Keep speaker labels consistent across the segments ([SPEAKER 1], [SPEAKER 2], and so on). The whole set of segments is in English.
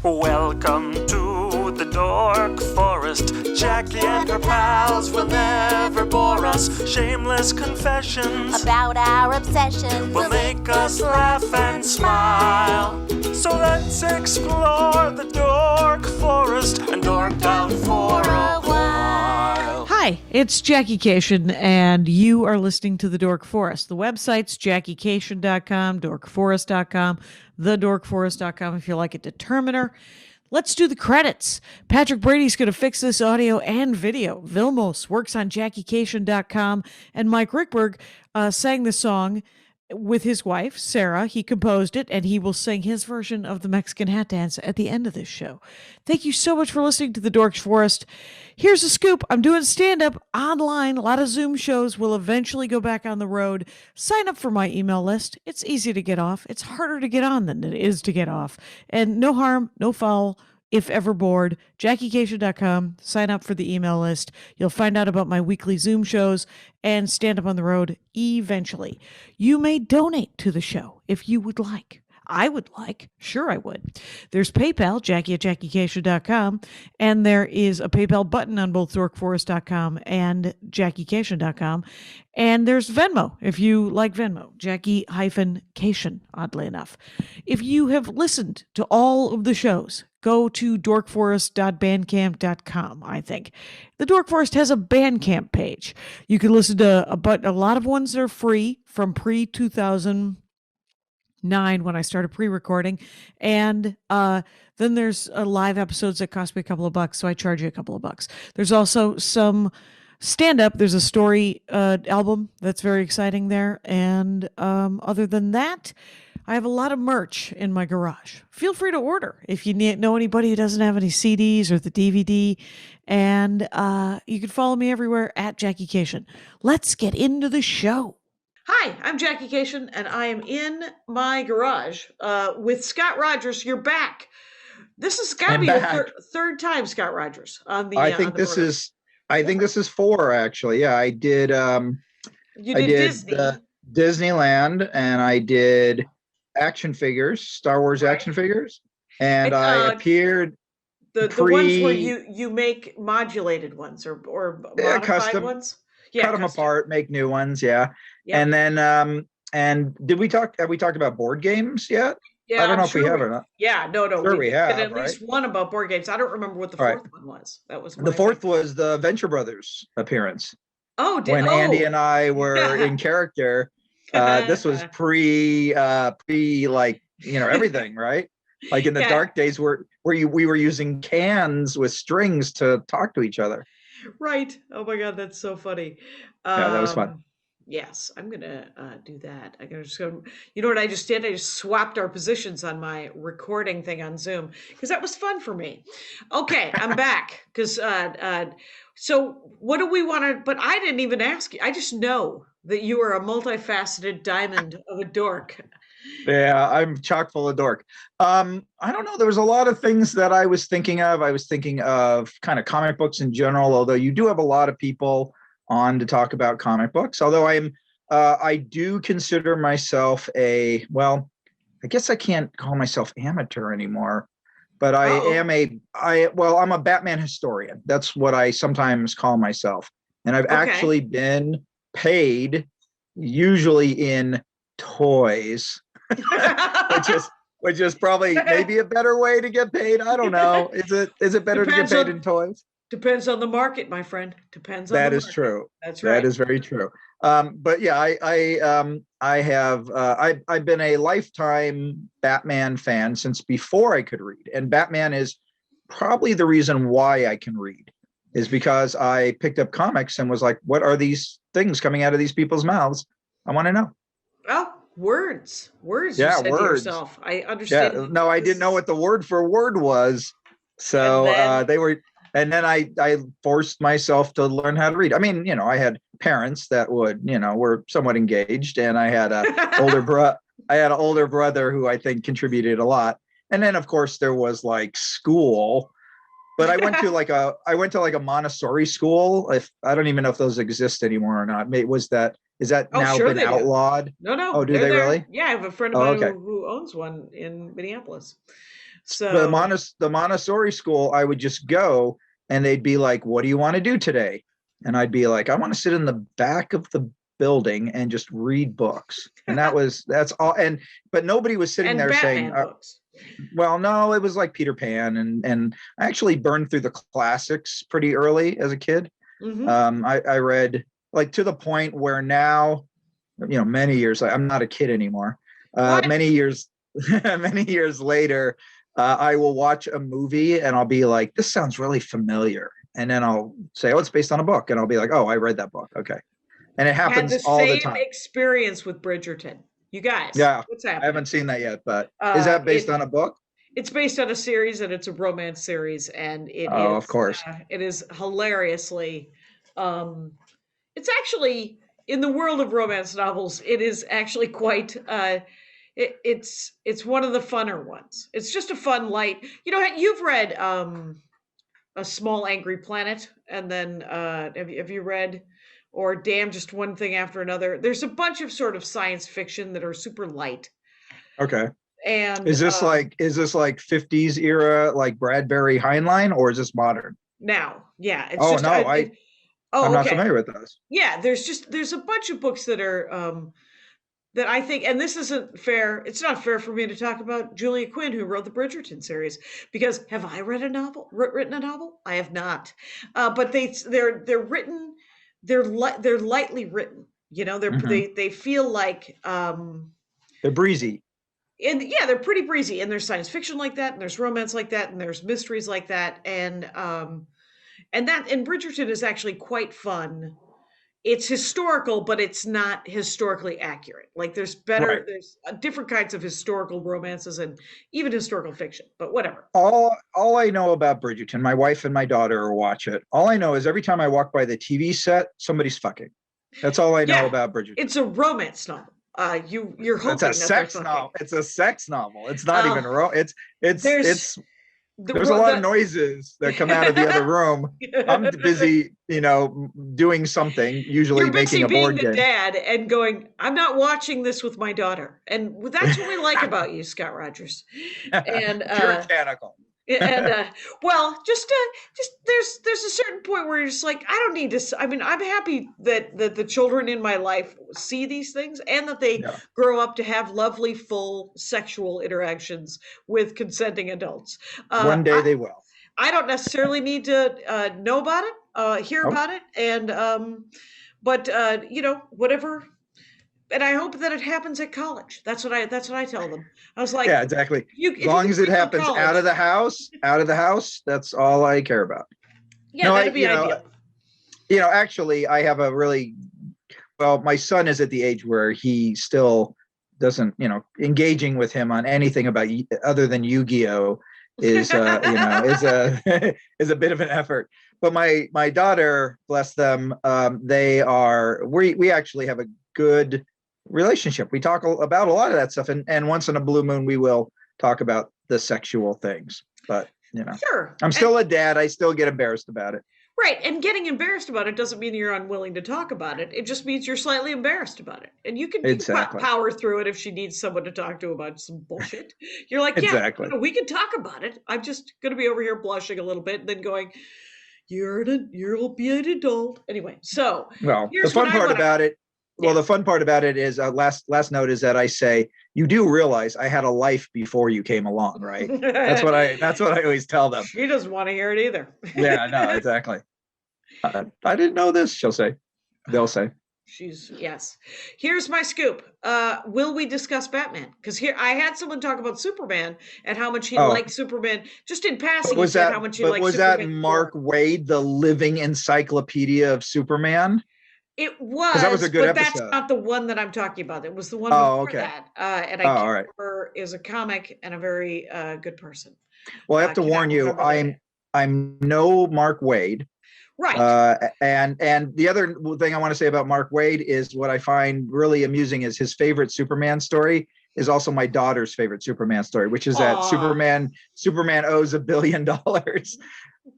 [SPEAKER 1] Welcome to the Dork Forest. Jackie and her pals will never bore us. Shameless confessions
[SPEAKER 2] about our obsessions
[SPEAKER 1] will make us laugh and smile. So let's explore the Dork Forest and dork out for a while.
[SPEAKER 3] Hi, it's Jackie Cation, and you are listening to The Dork Forest. The website's JackieCation.com, DorkForest.com, TheDorkForest.com if you like a determiner. Let's do the credits. Patrick Brady's going to fix this audio and video. Vilmos works on JackieCation.com, and Mike Ruekberg sang the song with his wife, Sarah. He composed it, and he will sing his version of the Mexican hat dance at the end of this show. Thank you so much for listening to The Dork Forest. Here's a scoop. I'm doing stand-up online. A lot of Zoom shows will eventually go back on the road. Sign up for my email list. It's easy to get off. It's harder to get on than it is to get off. And no harm, no foul. If ever bored, JackieCation.com, sign up for the email list. You'll find out about my weekly Zoom shows and stand up on the road eventually. You may donate to the show if you would like. I would like. Sure, I would. There's PayPal, Jackie at JackieCation.com, and there is a PayPal button on both DorkForest.com and JackieCation.com. And there's Venmo, if you like Venmo, Jackie-Cation, oddly enough. If you have listened to all of the shows, go to dorkforest.bandcamp.com, I think. The Dork Forest has a Bandcamp page. You can listen to a lot of ones that are free from pre-2009 when I started pre-recording. And then there's live episodes that cost me a couple of bucks, so I charge you a couple of bucks. There's also some stand-up. There's a story album that's very exciting there. And other than that, I have a lot of merch in my garage. Feel free to order if you know anybody who doesn't have any CDs or the DVD. And you can follow me everywhere at Jackie Cation. Let's get into the show. Hi, I'm Jackie Cation, and I am in my garage with Scott Rogers. You're back. This has got to be your third time, Scott Rogers, on the.
[SPEAKER 4] I think this is 4 actually. Yeah, I did.
[SPEAKER 3] You did Disney.
[SPEAKER 4] Disneyland, and I did action figures, Star Wars action figures, and I appeared
[SPEAKER 3] the ones where you make modulated ones or modified
[SPEAKER 4] custom
[SPEAKER 3] ones.
[SPEAKER 4] Yeah, cut them apart, make new ones. Yeah. And then and have we talked about board games yet?
[SPEAKER 3] Yeah,
[SPEAKER 4] I don't know if we have or not.
[SPEAKER 3] Yeah, no.
[SPEAKER 4] Sure we have,
[SPEAKER 3] at least one about board games. I don't remember what the fourth one was. That was
[SPEAKER 4] the fourth was the Venture Brothers appearance.
[SPEAKER 3] When
[SPEAKER 4] Andy and I were in character. This was pre like, everything, right? Like in the dark days where we were using cans with strings to talk to each other.
[SPEAKER 3] Right. Oh my God, that's so funny.
[SPEAKER 4] Yeah, that was fun.
[SPEAKER 3] Yes, I'm gonna do that. I'm gonna just go. You know what I just did? I just swapped our positions on my recording thing on Zoom because that was fun for me. Okay, I'm back because. So what do we want to? But I didn't even ask you. I just know that you are a multifaceted diamond of a dork.
[SPEAKER 4] Yeah, I'm chock full of dork. I don't know. There was a lot of things that I was thinking of. I was thinking of kind of comic books in general, although you do have a lot of people on to talk about comic books. Although I do consider myself I guess I can't call myself amateur anymore, but I'm a Batman historian. That's what I sometimes call myself. And I've actually been paid, usually in toys, which is probably maybe a better way to get paid. I don't know. Is it better to get paid in toys?
[SPEAKER 3] Depends on the market, my friend. Depends on
[SPEAKER 4] that
[SPEAKER 3] the
[SPEAKER 4] is
[SPEAKER 3] market.
[SPEAKER 4] true.
[SPEAKER 3] That's right.
[SPEAKER 4] That is very true. But yeah, I've been a lifetime Batman fan since before I could read, and Batman is probably the reason why I can read, is because I picked up comics and was like, what are these things coming out of these people's mouths? I want to know.
[SPEAKER 3] Oh, words.
[SPEAKER 4] Yeah,
[SPEAKER 3] you said
[SPEAKER 4] words.
[SPEAKER 3] To yourself. I understand.
[SPEAKER 4] Yeah, no, I didn't know what the word for word was. So and then I forced myself to learn how to read. I mean, I had parents that were somewhat engaged, and I had an older brother who I think contributed a lot. And then of course there was like school, but I went to like a Montessori school. I don't even know if those exist anymore or not. Is Is that
[SPEAKER 3] Oh,
[SPEAKER 4] now
[SPEAKER 3] sure
[SPEAKER 4] been
[SPEAKER 3] they do.
[SPEAKER 4] outlawed?
[SPEAKER 3] No,
[SPEAKER 4] Oh, do
[SPEAKER 3] they're
[SPEAKER 4] they
[SPEAKER 3] there.
[SPEAKER 4] really?
[SPEAKER 3] Yeah, I have a friend of
[SPEAKER 4] Oh,
[SPEAKER 3] mine
[SPEAKER 4] okay.
[SPEAKER 3] who owns one in Minneapolis.
[SPEAKER 4] The
[SPEAKER 3] So
[SPEAKER 4] Montessori school, I would just go and they'd be like, "What do you want to do today?" And I'd be like, "I want to sit in the back of the building and just read books." And that's all. But nobody was sitting
[SPEAKER 3] and
[SPEAKER 4] there saying,
[SPEAKER 3] Batman books.
[SPEAKER 4] well, no, it was like Peter Pan, and I actually burned through the classics pretty early as a kid.
[SPEAKER 3] Hmm.
[SPEAKER 4] I read like to the point where now, many years. I'm not a kid anymore.
[SPEAKER 3] What?
[SPEAKER 4] Many years, many years later, I will watch a movie and I'll be like, "This sounds really familiar," and then I'll say, "Oh, it's based on a book," and I'll be like, "Oh, I read that book." Okay, and it
[SPEAKER 3] Had
[SPEAKER 4] happens
[SPEAKER 3] the
[SPEAKER 4] all the
[SPEAKER 3] same
[SPEAKER 4] time.
[SPEAKER 3] experience with Bridgerton. You guys,
[SPEAKER 4] Yeah,
[SPEAKER 3] what's
[SPEAKER 4] I
[SPEAKER 3] happening?
[SPEAKER 4] haven't seen that yet, but is that based on a book?
[SPEAKER 3] It's based on a series, and it's a romance series, and
[SPEAKER 4] Oh, of course.
[SPEAKER 3] it is hilariously um it's actually, in the world of romance novels, it is actually quite it's one of the funner ones. It's just a fun light. You've read A Small Angry Planet, and then have you read, or Damn, Just One Thing After Another? There's a bunch of sort of science fiction that are super light.
[SPEAKER 4] Okay.
[SPEAKER 3] And
[SPEAKER 4] Is this like 50s era, like Bradbury Heinlein, or is this modern?
[SPEAKER 3] now, yeah, it's
[SPEAKER 4] Oh
[SPEAKER 3] just
[SPEAKER 4] no, I'm
[SPEAKER 3] oh,
[SPEAKER 4] not
[SPEAKER 3] okay.
[SPEAKER 4] familiar with those.
[SPEAKER 3] Yeah, there's a bunch of books that are that I think, and this isn't fair. It's not fair for me to talk about Julia Quinn, who wrote the Bridgerton series, because have I read a novel, written a novel? I have not. But they're written, they're lightly written.
[SPEAKER 4] Mhm.
[SPEAKER 3] They feel like
[SPEAKER 4] They're breezy.
[SPEAKER 3] and yeah, they're pretty breezy, and there's science fiction like that, and there's romance like that, and there's mysteries like that, and Bridgerton is actually quite fun. It's historical, but it's not historically accurate. Like
[SPEAKER 4] Right.
[SPEAKER 3] there's different kinds of historical romances and even historical fiction, but whatever.
[SPEAKER 4] All I know about Bridgerton, my wife and my daughter watch it. All I know is every time I walk by the TV set, somebody's fucking. That's all I know
[SPEAKER 3] Yeah,
[SPEAKER 4] about Bridgerton.
[SPEAKER 3] it's a romance novel. You're
[SPEAKER 4] It's a
[SPEAKER 3] hoping that they're
[SPEAKER 4] sex
[SPEAKER 3] fucking.
[SPEAKER 4] novel. It's a sex novel. It's not even
[SPEAKER 3] Oh, there's
[SPEAKER 4] it's
[SPEAKER 3] the
[SPEAKER 4] there's a
[SPEAKER 3] ro-
[SPEAKER 4] lot of noises that come out of the other room. I'm
[SPEAKER 3] the
[SPEAKER 4] busy, doing something,
[SPEAKER 3] You're
[SPEAKER 4] usually making
[SPEAKER 3] busy
[SPEAKER 4] a
[SPEAKER 3] being
[SPEAKER 4] board
[SPEAKER 3] the
[SPEAKER 4] game.
[SPEAKER 3] dad and going, I'm not watching this with my daughter. And that's what we like about you, Scott Rogers. And
[SPEAKER 4] Puritanical.
[SPEAKER 3] and well, just there's a certain point where you're just like, I don't need to I mean, I'm happy that the children in my life see these things, and that they
[SPEAKER 4] Yeah.
[SPEAKER 3] grow up to have lovely full sexual interactions with consenting adults.
[SPEAKER 4] One day
[SPEAKER 3] I
[SPEAKER 4] they will.
[SPEAKER 3] I don't necessarily need to know about it, hear
[SPEAKER 4] Nope.
[SPEAKER 3] about it, and but whatever. And I hope that it happens at college. That's what I tell them. I was like,
[SPEAKER 4] Yeah, exactly. As
[SPEAKER 3] if you
[SPEAKER 4] long
[SPEAKER 3] can
[SPEAKER 4] as it
[SPEAKER 3] wait till
[SPEAKER 4] happens
[SPEAKER 3] college,
[SPEAKER 4] out of the house, that's all I care about.
[SPEAKER 3] yeah,
[SPEAKER 4] No,
[SPEAKER 3] that'd be ideal.
[SPEAKER 4] actually, I have a really well. My son is at the age where he still doesn't, engaging with him on anything about other than Yu-Gi-Oh is, is a is a bit of an effort. But my daughter, bless them, we actually have a good relationship. We talk about a lot of that stuff, and once in a blue moon, we will talk about the sexual things. But
[SPEAKER 3] Sure.
[SPEAKER 4] I'm still a dad. I still get embarrassed about it.
[SPEAKER 3] Right, and getting embarrassed about it doesn't mean you're unwilling to talk about it. It just means you're slightly embarrassed about it, and you can
[SPEAKER 4] Exactly.
[SPEAKER 3] power through it if she needs someone to talk to about some bullshit. You're like, yeah,
[SPEAKER 4] Exactly.
[SPEAKER 3] we can talk about it. I'm just going to be over here blushing a little bit, and then going, you'll be an adult anyway. So
[SPEAKER 4] Well, the
[SPEAKER 3] here's what
[SPEAKER 4] fun
[SPEAKER 3] I
[SPEAKER 4] part
[SPEAKER 3] want to.
[SPEAKER 4] about it. Well,
[SPEAKER 3] Yeah.
[SPEAKER 4] the fun part about it is last note is that I say you do realize I had a life before you came along, right? That's what I always tell them.
[SPEAKER 3] She doesn't want to hear it either.
[SPEAKER 4] Yeah, no, exactly. I didn't know this. They'll say.
[SPEAKER 3] Yes. Here's my scoop. Will we discuss Batman? Because here I had someone talk about Superman and how much he
[SPEAKER 4] Oh,
[SPEAKER 3] liked Superman. Just in passing,
[SPEAKER 4] but
[SPEAKER 3] he
[SPEAKER 4] was
[SPEAKER 3] said
[SPEAKER 4] that
[SPEAKER 3] how much he
[SPEAKER 4] but
[SPEAKER 3] liked
[SPEAKER 4] was that
[SPEAKER 3] Superman
[SPEAKER 4] Mark
[SPEAKER 3] 4.
[SPEAKER 4] Waid, the living encyclopedia of Superman?
[SPEAKER 3] It
[SPEAKER 4] Because that was a
[SPEAKER 3] was,
[SPEAKER 4] good
[SPEAKER 3] but that's
[SPEAKER 4] episode.
[SPEAKER 3] not the one that I'm talking about. It was the one
[SPEAKER 4] Oh,
[SPEAKER 3] before
[SPEAKER 4] okay.
[SPEAKER 3] that. And
[SPEAKER 4] Oh,
[SPEAKER 3] I can't
[SPEAKER 4] all right.
[SPEAKER 3] remember, is a comic and a very good person.
[SPEAKER 4] Well, I have to
[SPEAKER 3] Cannot
[SPEAKER 4] warn you,
[SPEAKER 3] remember their name.
[SPEAKER 4] I'm no Mark Waid.
[SPEAKER 3] Right.
[SPEAKER 4] And the other thing I want to say about Mark Waid is what I find really amusing is his favorite Superman story is also my daughter's favorite Superman story, which is that
[SPEAKER 3] Aw.
[SPEAKER 4] Superman owes $1 billion.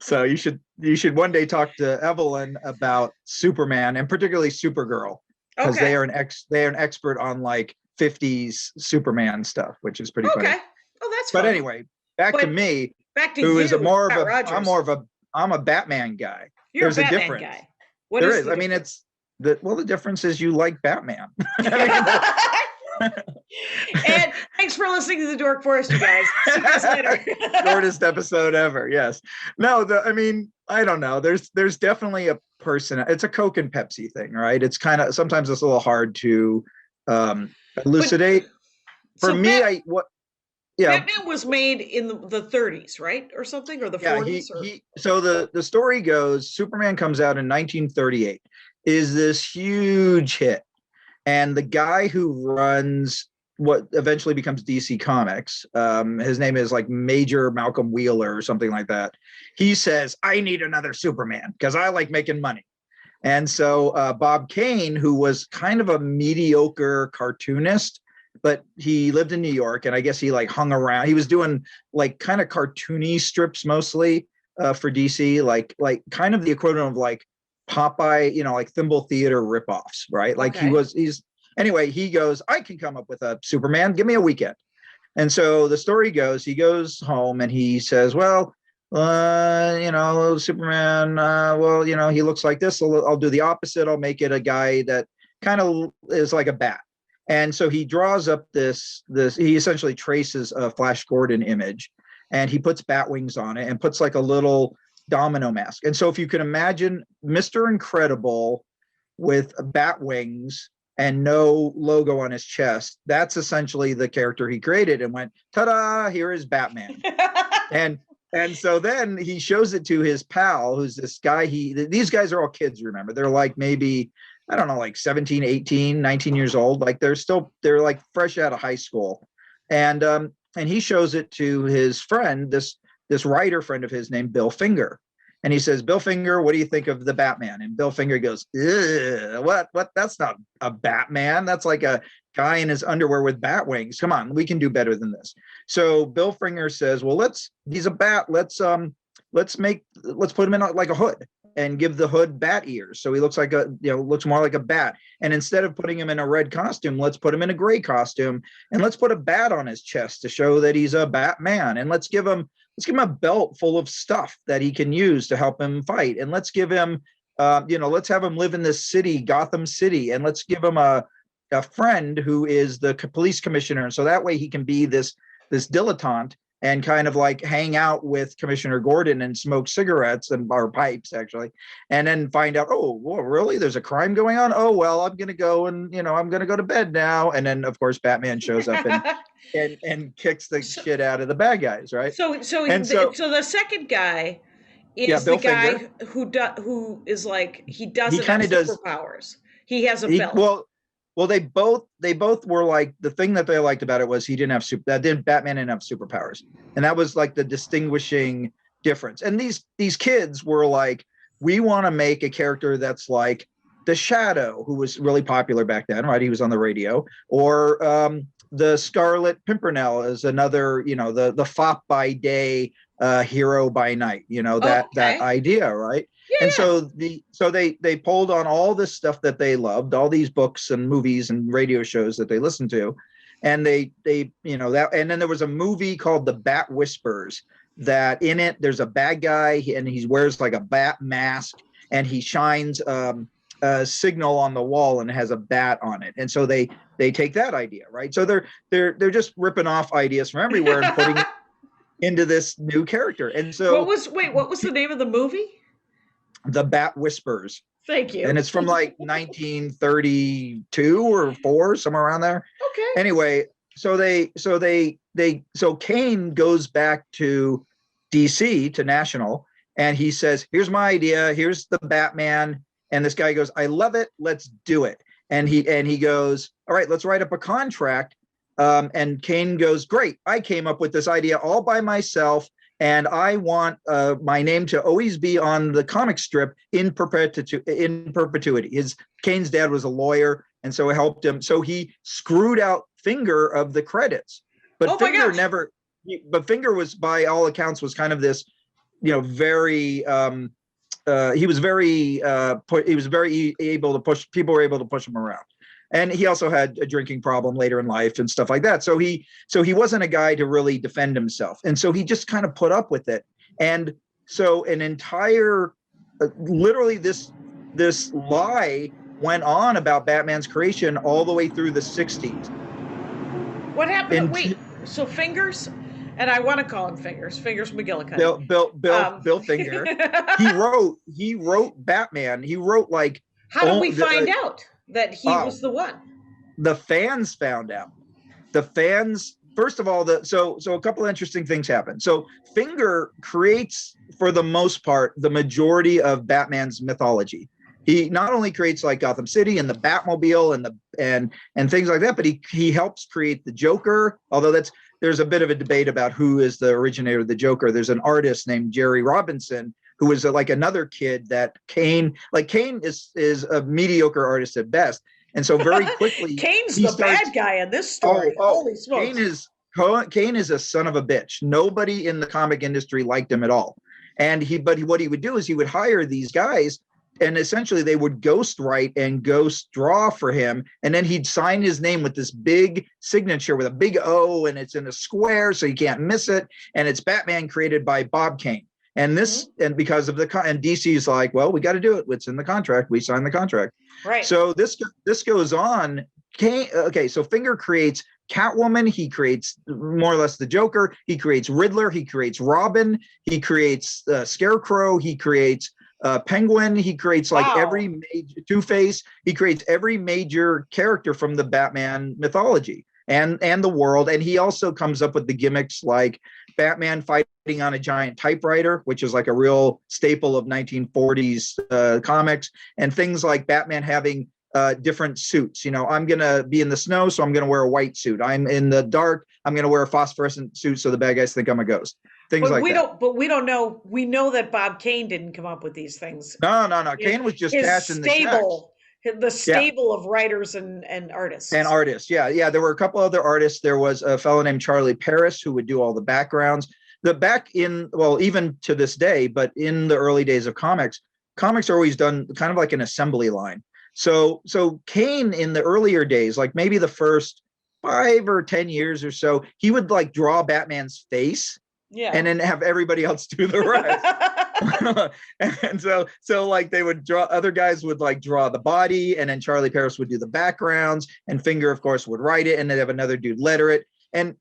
[SPEAKER 4] So you should one day talk to Evelyn about Superman and particularly Supergirl. because
[SPEAKER 5] Okay.
[SPEAKER 4] they're an expert on like 50s Superman stuff, which is pretty funny.
[SPEAKER 5] Okay. Oh, that's
[SPEAKER 4] But
[SPEAKER 5] fun.
[SPEAKER 4] anyway, back to
[SPEAKER 5] But
[SPEAKER 4] me,
[SPEAKER 5] back to
[SPEAKER 4] who
[SPEAKER 5] you,
[SPEAKER 4] is more of
[SPEAKER 5] Scott
[SPEAKER 4] a
[SPEAKER 5] Rogers.
[SPEAKER 4] I'm a Batman guy.
[SPEAKER 5] You're
[SPEAKER 4] There's
[SPEAKER 5] a
[SPEAKER 4] a
[SPEAKER 5] Batman
[SPEAKER 4] difference.
[SPEAKER 5] guy. What
[SPEAKER 4] There
[SPEAKER 5] is
[SPEAKER 4] is.
[SPEAKER 5] the
[SPEAKER 4] I mean,
[SPEAKER 5] difference?
[SPEAKER 4] the difference is you like Batman.
[SPEAKER 5] And thanks for listening to the Dork Forest, you guys. See you guys later.
[SPEAKER 4] Shortest episode ever. Yes. No, I mean, I don't know. There's definitely a person. It's a Coke and Pepsi thing, right? It's kind of sometimes it's a little hard to elucidate. For
[SPEAKER 5] So
[SPEAKER 4] me, yeah.
[SPEAKER 5] Batman was made in the 30s, right? Or something, or the 40s?
[SPEAKER 4] So the story goes, Superman comes out in 1938, is this huge hit. And the guy who runs what eventually becomes DC Comics, his name is like Major Malcolm Wheeler or something like that. He says, I need another Superman because I like making money. And so Bob Kane, who was kind of a mediocre cartoonist, but he lived in New York, and I guess he like hung around. He was doing like kind of cartoony strips mostly for DC, like kind of the equivalent of like Popeye, like Thimble Theater ripoffs, right? Like
[SPEAKER 5] Okay.
[SPEAKER 4] anyway, he goes, I can come up with a Superman. Give me a weekend. And so the story goes, he goes home and he says, well, Superman, he looks like this. I'll do the opposite. I'll make it a guy that kind of is like a bat. And so he draws up he essentially traces a Flash Gordon image, and he puts bat wings on it and puts like a little domino mask. And so if you can imagine Mr. Incredible with bat wings and no logo on his chest, that's essentially the character he created, and went, ta-da, here is Batman. And so then he shows it to his pal, who's this guy. These guys are all kids, remember. They're like maybe, I don't know, like 17, 18, 19 years old. Like they're like fresh out of high school. And he shows it to his friend, this writer friend of his named Bill Finger. And he says, Bill Finger, what do you think of the Batman? And Bill Finger goes, what? That's not a Batman. That's like a guy in his underwear with bat wings. Come on, we can do better than this. So Bill Finger says, well, he's a bat. Let's put him in like a hood and give the hood bat ears. So he looks like looks more like a bat. And instead of putting him in a red costume, let's put him in a gray costume, and let's put a bat on his chest to show that he's a Batman. And let's give him a belt full of stuff that he can use to help him fight. And let's give him, let's have him live in this city, Gotham City. And let's give him a friend who is the police commissioner. And so that way he can be this dilettante and kind of like hang out with Commissioner Gordon and smoke cigarettes or pipes, actually. And then find out, oh, well, really? There's a crime going on? Oh, well, I'm going to go and, I'm going to go to bed now. And then, of course, Batman shows up and kicks the shit out of the bad guys, right?
[SPEAKER 5] So the second guy is the guy who is like, he doesn't have superpowers. He has a belt.
[SPEAKER 4] Well, they both were like, the thing that they liked about it was Batman didn't have superpowers, and that was like the distinguishing difference. And these kids were like, we want to make a character that's like the Shadow, who was really popular back then, right? He was on the radio, or the Scarlet Pimpernel is another, the fop by day, hero by night, that idea, right? Yeah, and so they pulled on all this stuff that they loved, all these books and movies and radio shows that they listened to, and they that. And then there was a movie called The Bat Whispers, that in it there's a bad guy and he wears like a bat mask and he shines a signal on the wall and has a bat on it. And so they take that idea, right? So they're just ripping off ideas from everywhere and putting it into this new character. And so
[SPEAKER 5] what was the name of the movie?
[SPEAKER 4] The Bat Whispers.
[SPEAKER 5] Thank you.
[SPEAKER 4] And it's from like 1932 or 4, somewhere around there.
[SPEAKER 5] Okay.
[SPEAKER 4] Anyway, so Kane goes back to DC, to National, and he says, here's my idea, here's the Batman. And this guy goes, I love it, let's do it. And he goes, all right, let's write up a contract. And Kane goes, great, I came up with this idea all by myself, and I want my name to always be on the comic strip in perpetuity. Kane's dad was a lawyer, and so it helped him. So he screwed out Finger of the credits, but Finger was, by all accounts, was kind of this, very he was very able to push. People were able to push him around. And he also had a drinking problem later in life and stuff like that. So he wasn't a guy to really defend himself. And so he just kind of put up with it. And so an entire, literally this lie went on about Batman's creation all the way through the 60s.
[SPEAKER 5] What happened? Wait, so Fingers, and I want to call him Fingers McGillicuddy.
[SPEAKER 4] Bill Finger. he wrote Batman. He wrote like.
[SPEAKER 5] How did we find out that he was the one?
[SPEAKER 4] The fans found out. The fans, first of all, so a couple of interesting things happen. So Finger creates, for the most part, the majority of Batman's mythology. He not only creates like Gotham City and the Batmobile and things like that, but he helps create the Joker. Although there's a bit of a debate about who is the originator of the Joker. There's an artist named Jerry Robinson who was like another kid that Kane is a mediocre artist at best. And so very quickly,
[SPEAKER 5] Kane's the bad guy in this story. Holy smokes.
[SPEAKER 4] Kane is a son of a bitch. Nobody in the comic industry liked him at all. And what he would do is he would hire these guys, and essentially they would ghost write and ghost draw for him. And then he'd sign his name with this big signature with a big O, and it's in a square, so you can't miss it. And it's Batman created by Bob Kane. And this, and because of and DC's like, well, we got to do it. It's in the contract. We signed the contract.
[SPEAKER 5] Right.
[SPEAKER 4] So this goes on. So Finger creates Catwoman. He creates more or less the Joker. He creates Riddler. He creates Robin. He creates Scarecrow. He creates Penguin. He creates like every major Two-Face. He creates every major character from the Batman mythology and the world. And he also comes up with the gimmicks like Batman fighting on a giant typewriter, which is like a real staple of 1940s comics, and things like Batman having different suits. You know, I'm going to be in the snow, so I'm going to wear a white suit. I'm in the dark, I'm going to wear a phosphorescent suit so the bad guys think I'm a ghost. Things like that.
[SPEAKER 5] But we don't know. We know that Bob Kane didn't come up with these things.
[SPEAKER 4] No. Kane was just cashing the checks.
[SPEAKER 5] The stable of writers and artists.
[SPEAKER 4] And artists, yeah. There were a couple other artists. There was a fellow named Charlie Paris who would do all the backgrounds. Even to this day, but in the early days of comics are always done kind of like an assembly line. So Kane in the earlier days, like maybe the first 5 or 10 years or so, he would like draw Batman's face. Yeah. And then have everybody else do the rest. And so like they would draw, other guys would like draw the body, and then Charlie Paris would do the backgrounds, and Finger, of course, would write it, and then have another dude letter it. And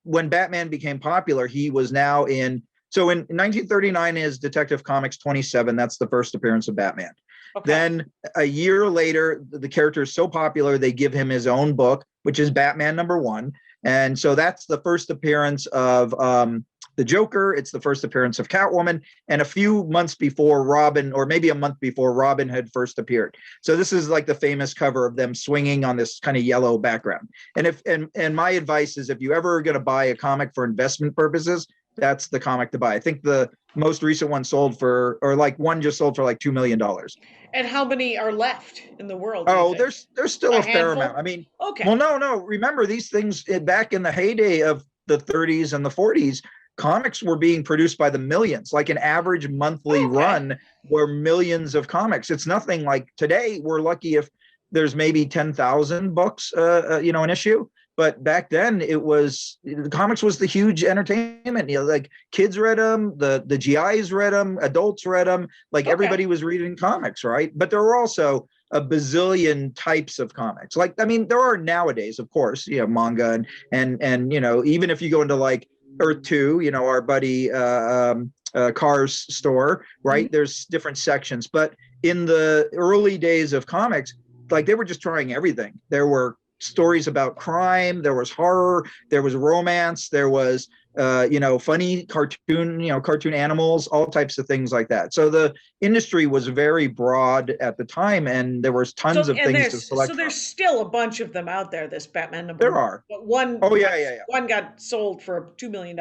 [SPEAKER 4] when Batman became popular, he was now in 1939 is Detective Comics 27. That's the first appearance of Batman. Okay. Then a year later, the character is so popular, they give him his own book, which is Batman #1. And so that's the first appearance of the Joker. It's the first appearance of Catwoman, and a few months before Robin, or maybe a month before Robin had first appeared. So this is like the famous cover of them swinging on this kind of yellow background. And my advice is, if you ever are going to buy a comic for investment purposes, that's the comic to buy. I think the most recent one just sold for like $2 million.
[SPEAKER 5] And how many are left in the world?
[SPEAKER 4] Oh, there's still a fair amount. I mean,
[SPEAKER 5] okay.
[SPEAKER 4] Well, no. Remember, these things back in the heyday of the 30s and the 40s, comics were being produced by the millions. Like an average monthly run were millions of comics. It's nothing like today. We're lucky if there's maybe 10,000 books, an issue. But back then, the comics was the huge entertainment. You know, like kids read them, the GIs read them, adults read them. Like everybody was reading comics, right? But there were also a bazillion types of comics. Like, I mean, there are nowadays, of course, manga and even if you go into like Earth 2, our buddy Carr's store, right? Mm-hmm. There's different sections. But in the early days of comics, like they were just trying everything. There were stories about crime, there was horror, there was romance, there was funny cartoon animals, all types of things like that. So the industry was very broad at the time, and there was tons of things to select.
[SPEAKER 5] So there's still a bunch of them out there, this Batman #1.
[SPEAKER 4] There are.
[SPEAKER 5] But one got sold for $2 million.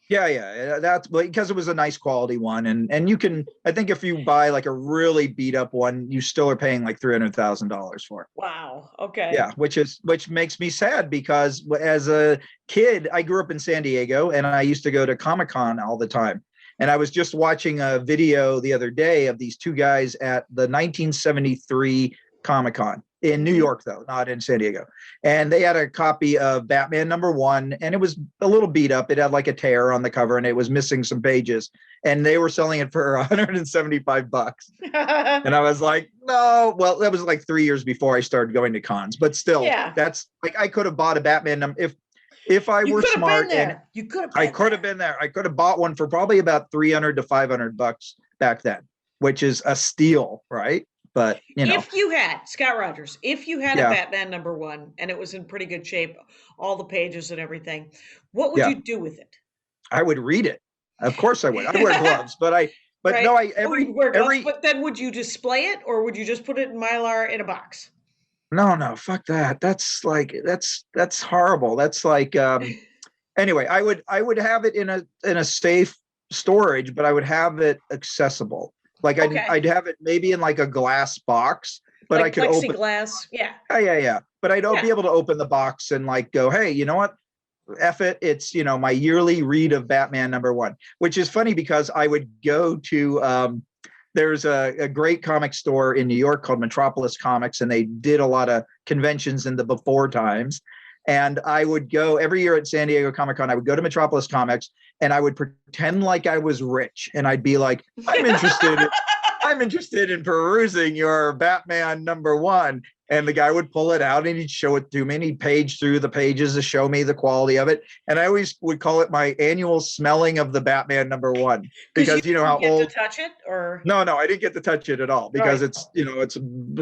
[SPEAKER 4] Yeah. That's because it was a nice quality one. And you can, I think if you buy like a really beat up one, you still are paying like $300,000 for it.
[SPEAKER 5] Wow. Okay.
[SPEAKER 4] Yeah. Which makes me sad, because as a kid, I grew up in San Diego, and I used to go to Comic-Con all the time. And I was just watching a video the other day of these two guys at the 1973 Comic-Con in New York, though, not in San Diego. And they had a copy of Batman #1, and it was a little beat up. It had like a tear on the cover, and it was missing some pages. And they were selling it for $175. And I was like, no. Well, that was like 3 years before I started going to cons. But still, that's like, I could have bought a Batman if I were smart. And I could have been there. I could have bought one for probably about $300 to $500 back then, which is a steal, right? But
[SPEAKER 5] if you had Scott Rogers, if you had a Batman #1 and it was in pretty good shape, all the pages and everything, what would you do with it?
[SPEAKER 4] I would read it. Of course I would. I wear gloves, but
[SPEAKER 5] but then would you display it, or would you just put it in Mylar in a box?
[SPEAKER 4] No, fuck that. That's horrible. That's like anyway, I would have it in a safe storage, but I would have it accessible. Like I'd have it maybe in like a glass box, but
[SPEAKER 5] like
[SPEAKER 4] I could open
[SPEAKER 5] plexiglass. Yeah.
[SPEAKER 4] Yeah. But I'd be able to open the box and like go, hey, you know what? F it. It's, my yearly read of Batman #1, which is funny because I would go to, there's a great comic store in New York called Metropolis Comics, and they did a lot of conventions in the before times. And I would go every year at San Diego Comic-Con. I would go to Metropolis Comics and I would pretend like I was rich. And I'd be like, I'm interested in perusing your Batman #1. And the guy would pull it out and he'd show it to me, and he'd page through the pages to show me the quality of it. And I always would call it my annual smelling of the Batman #1, because you know how old.
[SPEAKER 5] To touch it, or
[SPEAKER 4] no, I didn't get to touch it at all, because it's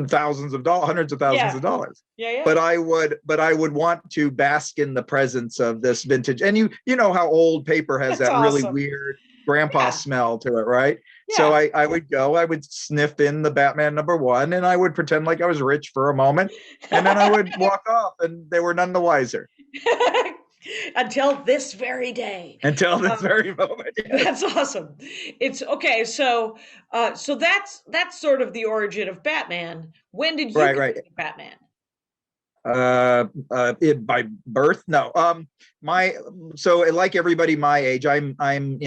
[SPEAKER 4] thousands of dollars, hundreds of thousands of dollars.
[SPEAKER 5] Yeah.
[SPEAKER 4] But I would want to bask in the presence of this vintage. And you know how old paper has that really weird grandpa smell to it, right? Yeah. So I would sniff in the Batman #1, and I would pretend like I was rich for a moment, and then I would walk off, and they were none the wiser.
[SPEAKER 5] Until this very day.
[SPEAKER 4] Until this very moment. Yes.
[SPEAKER 5] That's awesome. It's okay. So that's sort of the origin of Batman. When did you become Batman?
[SPEAKER 4] By birth? No. So like everybody my age, I'm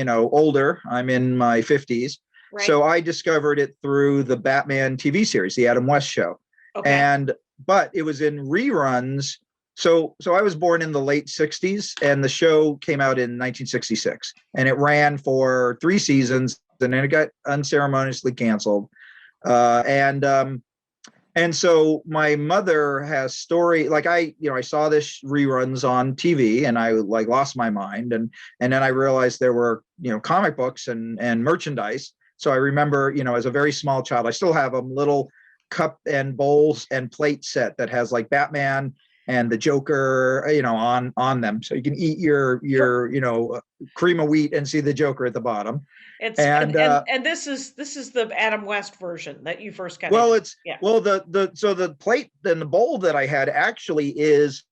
[SPEAKER 4] older. I'm in my 50s. Right. So I discovered it through the Batman TV series, the Adam West Show. Okay. But it was in reruns. So I was born in the late 60s, and the show came out in 1966, and it ran for 3 seasons, and then it got unceremoniously canceled. And so my mother has story, like I saw this reruns on TV, and I like lost my mind. And then I realized there were, comic books and merchandise. So I remember, as a very small child, I still have a little cup and bowls and plate set that has like Batman and the Joker, on them. So you can eat your cream of wheat and see the Joker at the bottom.
[SPEAKER 5] And this is the Adam West version that you first got.
[SPEAKER 4] Well, the plate and the bowl that I had actually is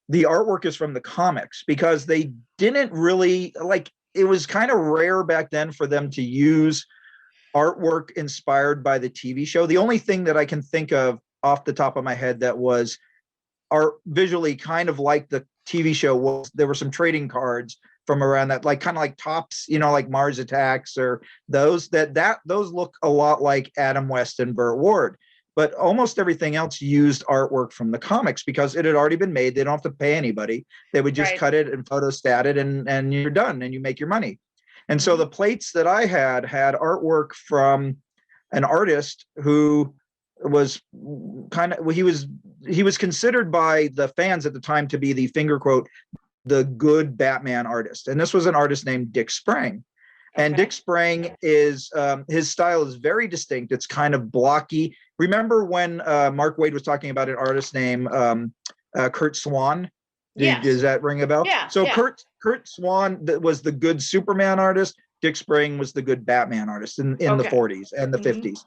[SPEAKER 4] the artwork is from the comics, because they didn't really it was kind of rare back then for them to use artwork inspired by the TV show. The only thing that I can think of off the top of my head that was art visually kind of like the TV show was, there were some trading cards from around that, like kind of like Tops, like Mars Attacks, or those look a lot like Adam West and Burt Ward. But almost everything else used artwork from the comics because it had already been made. They don't have to pay anybody. They would just cut it and photostat it, and you're done, and you make your money. And so the plates that I had artwork from an artist who was he was considered by the fans at the time to be the finger quote, the good Batman artist. And this was an artist named Dick Sprang. And Dick Sprang is, his style is very distinct. It's kind of blocky. Remember when Mark Waid was talking about an artist named Kurt Swan? Does that ring a bell?
[SPEAKER 5] Yeah.
[SPEAKER 4] So Kurt Swan was the good Superman artist. Dick Sprang was the good Batman artist in the 40s and the 50s,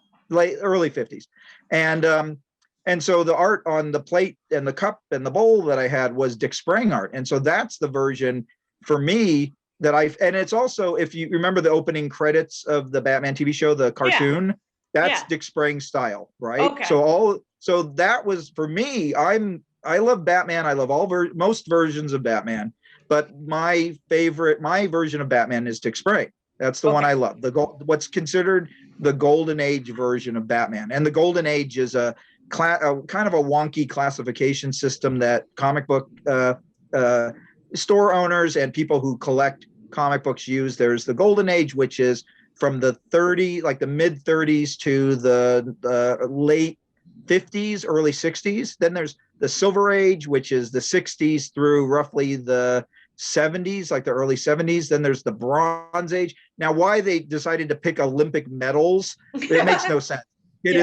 [SPEAKER 4] early 50s. And so the art on the plate and the cup and the bowl that I had was Dick Sprang art. And so that's the version for me that and it's also, if you remember the opening credits of the Batman TV show, the cartoon, that's Dick Sprang style, right? Okay. So that was for me. I love Batman. I love most versions of Batman, but my version of Batman is Dick Sprang. That's the one I love. What's considered the golden age version of Batman. And the golden age is a kind of a wonky classification system that comic book store owners and people who collect comic books use. There's the golden age, which is from the mid 30s to the late 50s, early 60s. Then there's the silver age, which is the 60s through roughly the 70s, like the early 70s. Then there's the bronze age. Now, why they decided to pick Olympic medals, it makes no sense. It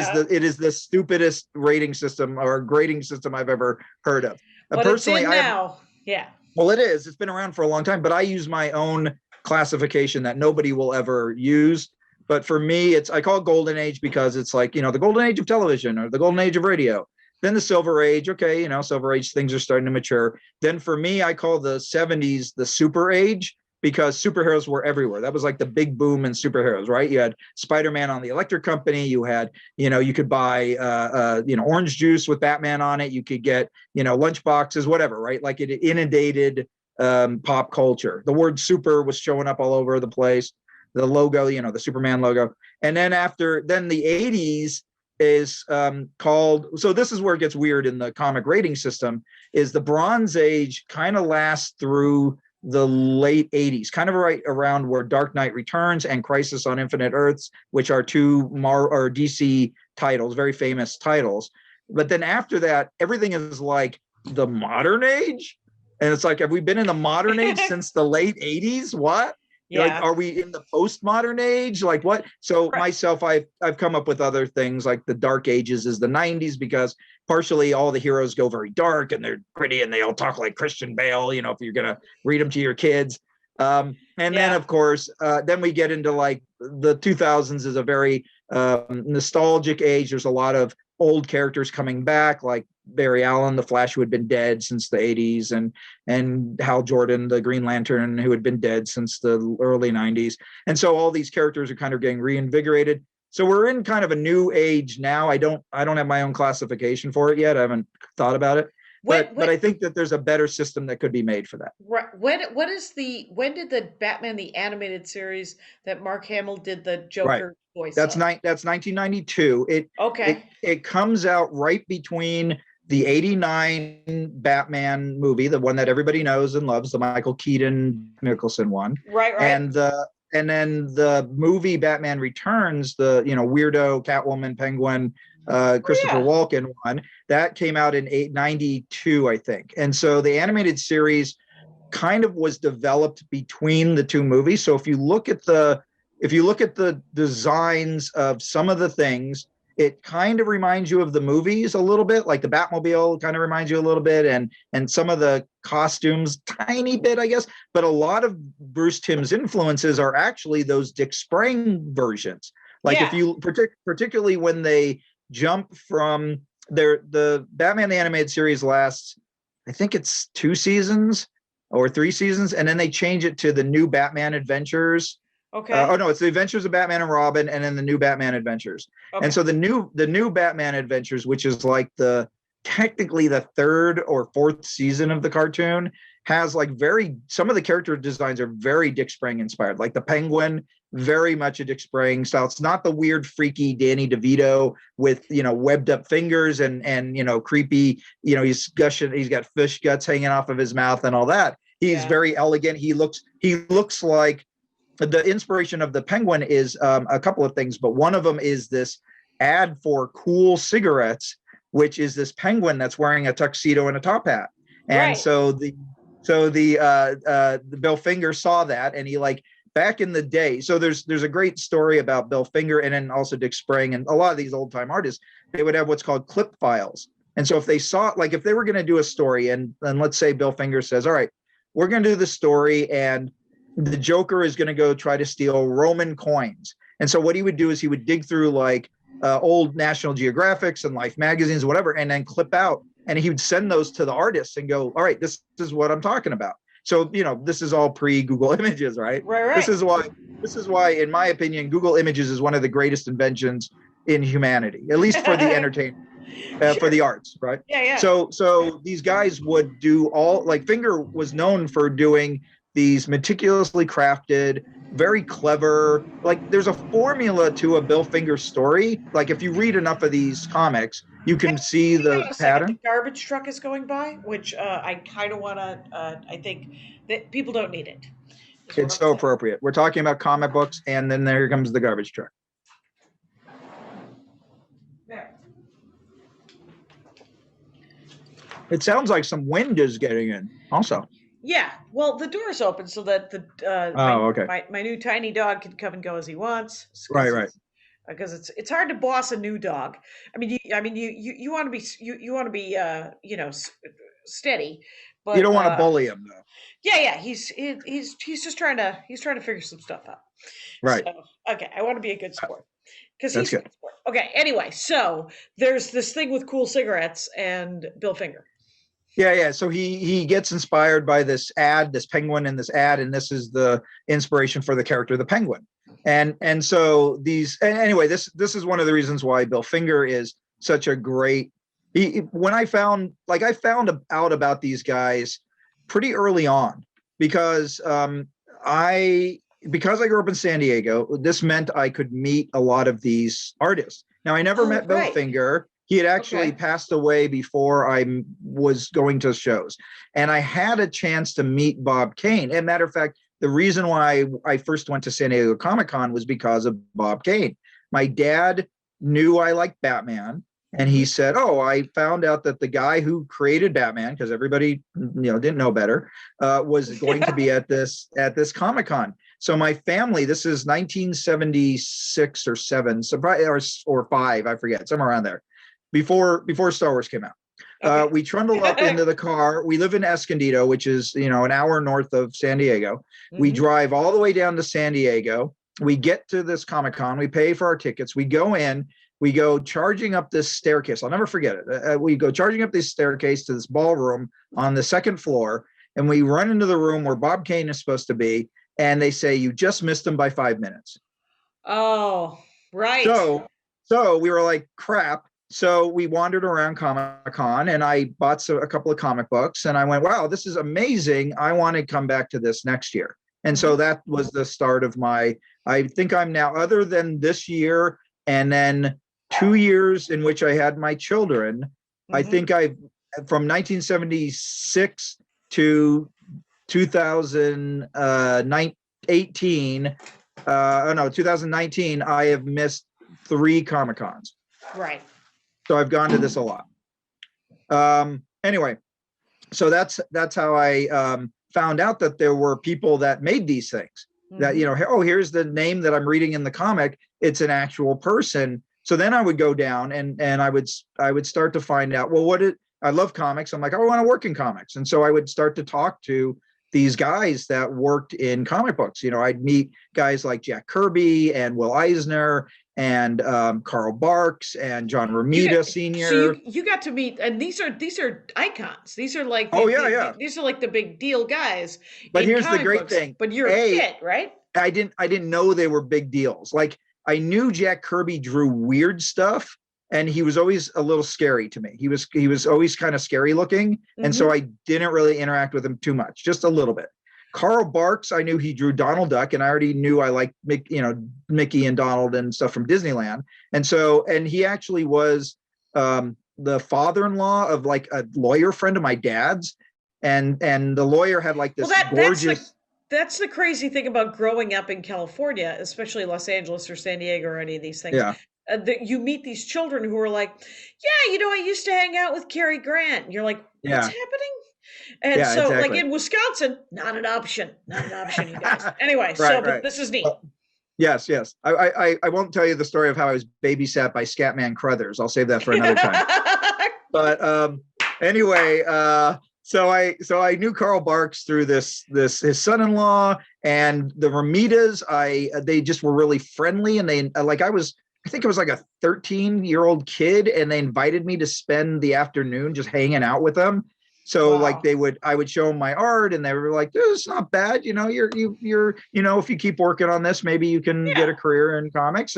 [SPEAKER 4] is the stupidest rating system or grading system I've ever heard of.
[SPEAKER 5] But personally, it's in now.
[SPEAKER 4] Well, it is. It's been around for a long time, but I use my own classification that nobody will ever use. But for me, I call it golden age because it's like, the golden age of television or the golden age of radio. Then the silver age, okay, silver age, things are starting to mature. Then for me, I call the 70s the super age because superheroes were everywhere. That was like the big boom in superheroes, right? You had Spider-Man on the Electric Company. You had, you could buy, orange juice with Batman on it. You could get, lunch boxes, whatever, right? Like it inundated pop culture. The word super was showing up all over the place. The logo, the Superman logo. And then then the 80s is called, so this is where it gets weird in the comic rating system, is the Bronze Age kind of lasts through the late 80s, kind of right around where Dark Knight Returns and Crisis on Infinite Earths, which are two DC titles, very famous titles. But then after that, everything is like the modern age. And it's like, have we been in the modern age since the late 80s? What? Yeah. Like, are we in the postmodern age? Like what? So myself, I've come up with other things like the Dark Ages is the 90s because partially all the heroes go very dark and they're gritty and they all talk like Christian Bale, if you're going to read them to your kids. Then of course, then we get into like the 2000s is a very nostalgic age. There's a lot of old characters coming back, like Barry Allen, the Flash, who had been dead since the 80s, and Hal Jordan, the Green Lantern, who had been dead since the early 90s. And so all these characters are kind of getting reinvigorated. So we're in kind of a new age now. I don't have my own classification for it yet. I haven't thought about it. But I think that there's a better system that could be made for that.
[SPEAKER 5] Right. When did the Batman the animated series that Mark Hamill did the Joker voice?
[SPEAKER 4] That's 1992. It comes out right between the 89 Batman movie, the one that everybody knows and loves, the Michael Keaton Nicholson one.
[SPEAKER 5] Right.
[SPEAKER 4] And then the movie Batman Returns, the weirdo Catwoman, Penguin, Christopher Walken one, that came out in 92, I think. And so the animated series kind of was developed between the two movies. So if you look at the designs of some of the things, it kind of reminds you of the movies a little bit, like the Batmobile kind of reminds you a little bit, and some of the costumes, tiny bit, I guess. But a lot of Bruce Timm's influences are actually those Dick Sprang versions. Like if you particularly when they jump from the Batman the Animated Series lasts, I think it's 2 seasons or 3 seasons, and then they change it to the New Batman Adventures.
[SPEAKER 5] Okay.
[SPEAKER 4] It's the Adventures of Batman and Robin, and then the New Batman Adventures. Okay. And so the new Batman Adventures, which is like technically the 3rd or 4th season of the cartoon, has like some of the character designs are very Dick Sprang inspired. Like the Penguin, very much a Dick Sprang style. It's not the weird, freaky Danny DeVito with webbed up fingers and creepy. He's gushing. He's got fish guts hanging off of his mouth and all that. He's very elegant. He looks like. The inspiration of the Penguin is a couple of things, but one of them is this ad for Cool cigarettes, which is this penguin that's wearing a tuxedo and a top hat. And so the Bill Finger saw that, and he back in the day. So there's a great story about Bill Finger and then also Dick Sprang and a lot of these old time artists. They would have what's called clip files. And so if they saw if they were going to do a story and let's say Bill Finger says, all right, we're going to do the story and the Joker is going to go try to steal Roman coins. And so what he would do is he would dig through old National Geographics and Life magazines, whatever, and then clip out. And he would send those to the artists and go, all right, this is what I'm talking about. So, this is all pre-Google Images, right?
[SPEAKER 5] Right.
[SPEAKER 4] This is why, in my opinion, Google Images is one of the greatest inventions in humanity, at least for the entertainment, for the arts, right?
[SPEAKER 5] Yeah.
[SPEAKER 4] So these guys would do Finger was known for doing these meticulously crafted, very clever. Like there's a formula to a Bill Finger story. Like if you read enough of these comics, you can see the pattern.
[SPEAKER 5] The garbage truck is going by, which I kind of want to. I think that people don't need it.
[SPEAKER 4] It's so appropriate. We're talking about comic books, and then there comes the garbage truck.
[SPEAKER 5] There.
[SPEAKER 4] It sounds like some wind is getting in also.
[SPEAKER 5] Yeah, well, the door is open so that my new tiny dog can come and go as he wants.
[SPEAKER 4] Right.
[SPEAKER 5] Because it's hard to boss a new dog. I mean, you want to be steady, but
[SPEAKER 4] you don't want to bully him though.
[SPEAKER 5] Yeah, he's just trying to figure some stuff out.
[SPEAKER 4] Right.
[SPEAKER 5] So, okay, I want to be a good sport because
[SPEAKER 4] he's
[SPEAKER 5] a good sport. Okay. Anyway, so there's this thing with cool cigarettes and Bill Finger.
[SPEAKER 4] Yeah. So he gets inspired by this penguin in this ad, and this is the inspiration for the character, the penguin. And so anyway, this is one of the reasons why Bill Finger is such a great. When I found out about these guys pretty early on, because I grew up in San Diego. This meant I could meet a lot of these artists. Now I never met Bill Finger. He had actually passed away before I was going to shows, and I had a chance to meet Bob Kane. As a matter of fact, the reason why I first went to San Diego Comic-Con was because of Bob Kane. My dad knew I liked Batman, and he said, "Oh, I found out that the guy who created Batman, because everybody didn't know better, was going to be at this Comic-Con." So my family, this is 1976 or 7, so probably, or 5, I forget, somewhere around there, before Star Wars came out. We trundle up into the car. We live in Escondido, which is an hour north of San Diego. Mm-hmm. We drive all the way down to San Diego. We get to this Comic-Con. We pay for our tickets. We go in. We go charging up this staircase. I'll never forget it. We go charging up this staircase to this ballroom on the second floor, and we run into the room where Bob Kane is supposed to be, and they say, "You just missed him by 5 minutes."
[SPEAKER 5] Oh, right.
[SPEAKER 4] So we were like, crap. So we wandered around Comic-Con, and I bought a couple of comic books, and I went, wow, this is amazing. I want to come back to this next year. And so that was the start of I think I'm now, other than this year and then 2 years in which I had my children, I think from 1976 to 2019, I have missed 3 Comic-Cons.
[SPEAKER 5] Right.
[SPEAKER 4] So I've gone to this a lot. Anyway, so that's how I found out that there were people that made these things. That here's the name that I'm reading in the comic. It's an actual person. So then I would go down and I would start to find out, I love comics. I'm like, I want to work in comics. And so I would start to talk to these guys that worked in comic books. I'd meet guys like Jack Kirby and Will Eisner and Carl Barks and John Romita Sr.
[SPEAKER 5] So you got to meet, and these are icons. These are like these are like the big deal guys.
[SPEAKER 4] But here's the great thing.
[SPEAKER 5] But you're a kid, right?
[SPEAKER 4] I didn't know they were big deals. Like I knew Jack Kirby drew weird stuff, and he was always a little scary to me. He was always kind of scary looking, and so I didn't really interact with him too much, just a little bit. Carl Barks, I knew he drew Donald Duck, and I already knew I liked Mickey and Donald and stuff from Disneyland. And he actually was the father-in-law of like a lawyer friend of my dad's, and the lawyer had like this gorgeous.
[SPEAKER 5] That's the crazy thing about growing up in California, especially Los Angeles or San Diego or any of these things.
[SPEAKER 4] Yeah.
[SPEAKER 5] You meet these children who are like, yeah, I used to hang out with Cary Grant. And you're like, what's happening? And exactly. Like in Wisconsin, not an option, you guys. Anyway, but this is neat.
[SPEAKER 4] Yes. I won't tell you the story of how I was babysat by Scatman Crothers. I'll save that for another time. But anyway, so I knew Carl Barks through his son-in-law, and the Romitas. They just were really friendly, and they I think it was like a 13-year-old kid, and they invited me to spend the afternoon just hanging out with them. So like I would show them my art, and they were like, "This is not bad. You're if you keep working on this, maybe you can get a career in comics."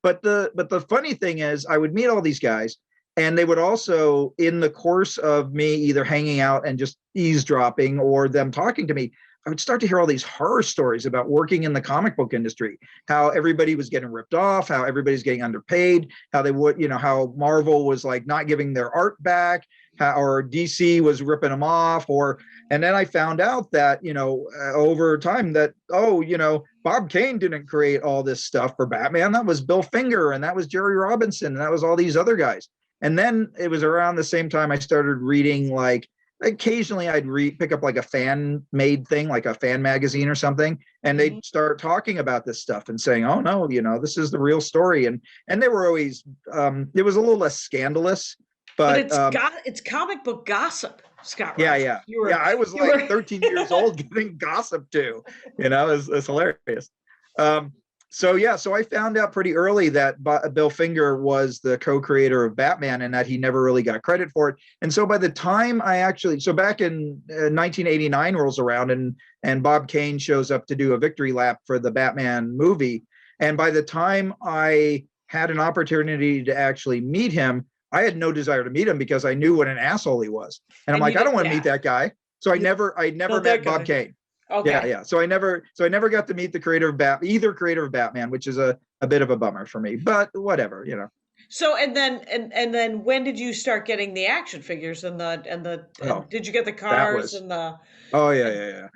[SPEAKER 4] But the funny thing is, I would meet all these guys, and they would also, in the course of me either hanging out and just eavesdropping or them talking to me, I would start to hear all these horror stories about working in the comic book industry, how everybody was getting ripped off, how everybody's getting underpaid, how they would, how Marvel was like not giving their art back, or DC was ripping them off, and then I found out that, over time that, Bob Kane didn't create all this stuff for Batman. That was Bill Finger, and that was Jerry Robinson, and that was all these other guys. And then it was around the same time I started reading, like, occasionally I'd pick up like a fan made thing, like a fan magazine or something, and they'd start talking about this stuff and saying, oh no, this is the real story. And they were always, it was a little less scandalous, but
[SPEAKER 5] it's comic book gossip, Scott.
[SPEAKER 4] Yeah. I was like 13 years old getting gossip too, it's hilarious. So I found out pretty early that Bill Finger was the co-creator of Batman and that he never really got credit for it. And so by the time back in 1989 rolls around and Bob Kane shows up to do a victory lap for the Batman movie. And by the time I had an opportunity to actually meet him, I had no desire to meet him because I knew what an asshole he was. And I'm like, I don't want to meet that guy. So I never met Bob Kane. Okay. Yeah. So I never got to meet the creator of either creator of Batman, which is a bit of a bummer for me, but whatever,
[SPEAKER 5] So and then when did you start getting the action figures and did you get the cars and the?
[SPEAKER 4] Oh yeah.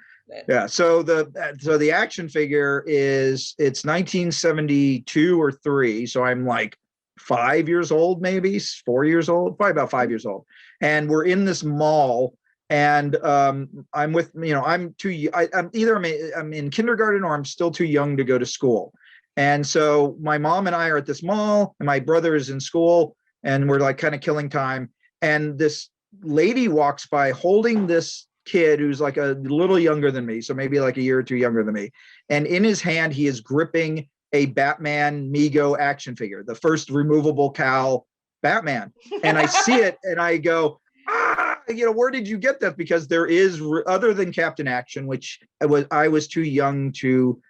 [SPEAKER 4] Yeah. So the action figure it's 1972 or 3. So I'm like 5 years old, maybe 4 years old, probably about 5 years old. And we're in this mall. And I'm with, I'm in kindergarten or I'm still too young to go to school. And so my mom and I are at this mall and my brother is in school and we're like kind of killing time. And this lady walks by holding this kid who's like a little younger than me. So maybe like a year or two younger than me. And in his hand, he is gripping a Batman Mego action figure, the first removable cowl Batman. And I see it and I go, where did you get that? Because there is, other than Captain Action, which I was too young to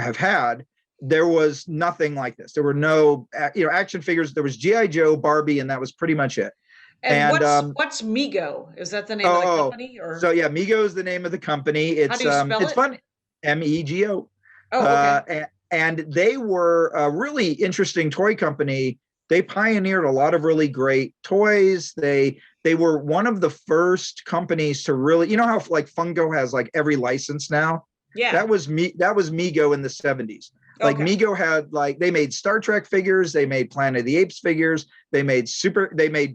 [SPEAKER 4] have had, there was nothing like this. There were no, action figures. There was G.I. Joe, Barbie, and that was pretty much it.
[SPEAKER 5] And what's Mego? Is that the name of the company? Or?
[SPEAKER 4] So yeah, Mego is the name of the company. It's,
[SPEAKER 5] how do you spell
[SPEAKER 4] it's fun. Mego.
[SPEAKER 5] Oh, okay.
[SPEAKER 4] And they were a really interesting toy company. They pioneered a lot of really great toys. They were one of the first companies to really, how like Funko has like every license now.
[SPEAKER 5] Yeah.
[SPEAKER 4] That was Mego in the 70s. Like Mego had they made Star Trek figures, they made Planet of the Apes figures, they made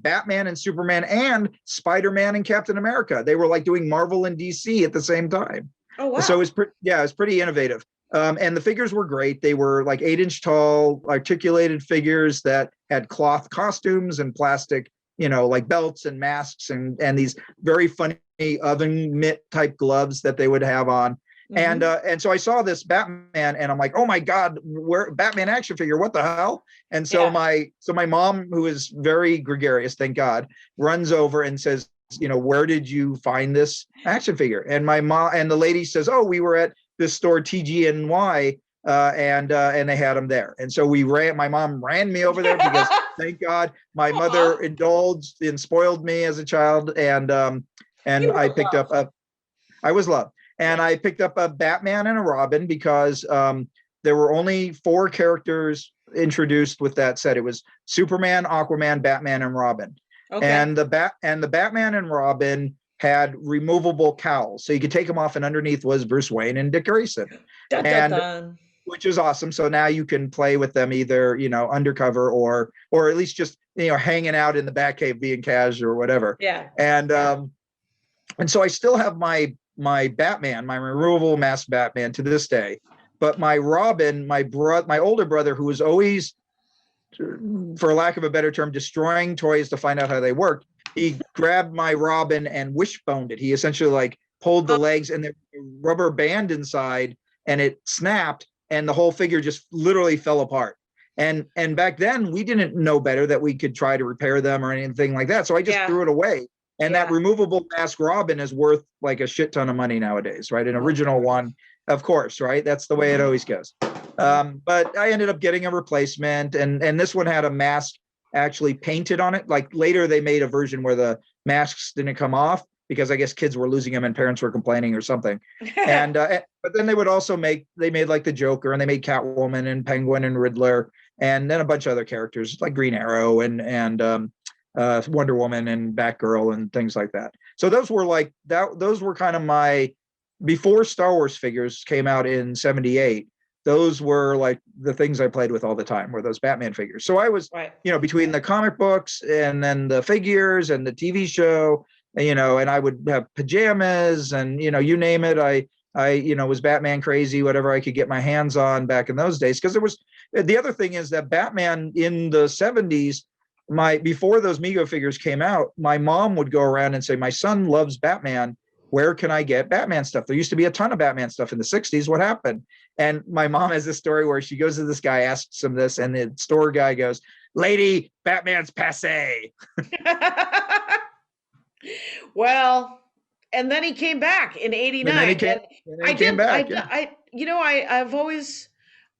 [SPEAKER 4] Batman and Superman and Spider-Man and Captain America. They were like doing Marvel and DC at the same time.
[SPEAKER 5] Oh wow.
[SPEAKER 4] So it was pretty innovative. And the figures were great. They were like 8-inch tall, articulated figures that had cloth costumes and plastic, like belts and masks and these very funny oven mitt type gloves that they would have on. Mm-hmm. And so I saw this Batman and I'm like, oh my God, where Batman action figure, what the hell? And so my mom, who is very gregarious, thank God, runs over and says, where did you find this action figure? And my mom and the lady says, oh, we were at this store TGNY and they had them there. And so my mom ran me over there because thank God my mother indulged and spoiled me as a child. And I picked up I was loved. And I picked up a Batman and a Robin because there were only 4 characters introduced with that set. It was Superman, Aquaman, Batman, and Robin. Okay. And the Batman and Robin had removable cowls, so you could take them off, and underneath was Bruce Wayne and Dick Grayson, which is awesome. So now you can play with them either undercover or at least just hanging out in the Batcave being Kaz or whatever.
[SPEAKER 5] Yeah.
[SPEAKER 4] And so I still have my Batman, my removable mask Batman to this day, but my Robin, my older brother, who was always, for lack of a better term, destroying toys to find out how they worked. He grabbed my Robin and wishboned it. He essentially pulled the legs and the rubber band inside and it snapped and the whole figure just literally fell apart. And back then we didn't know better that we could try to repair them or anything like that. So I just threw it away. And that removable mask Robin is worth like a shit ton of money nowadays, right? An original one, of course, right? That's the way it always goes. But I ended up getting a replacement and this one had a mask actually painted on it. Like later they made a version where the masks didn't come off, because I guess kids were losing him and parents were complaining or something. And but then they would also made like the Joker, and they made Catwoman and Penguin and Riddler, and then a bunch of other characters like Green Arrow and Wonder Woman and Batgirl and things like that. So those were like that. Those were kind of my, before Star Wars figures came out in '78. Those were like the things I played with all the time, were those Batman figures. So I was, between the comic books and then the figures and the TV show, and I would have pajamas and, you name it. I was Batman crazy, whatever I could get my hands on back in those days. Because the other thing is that Batman in the '70s, before those Mego figures came out, my mom would go around and say, my son loves Batman. Where can I get Batman stuff? There used to be a ton of Batman stuff in the '60s. What happened? And my mom has this story where she goes to this guy, asks him this, and the store guy goes, lady, Batman's passe.
[SPEAKER 5] Well, and then he came back in '89.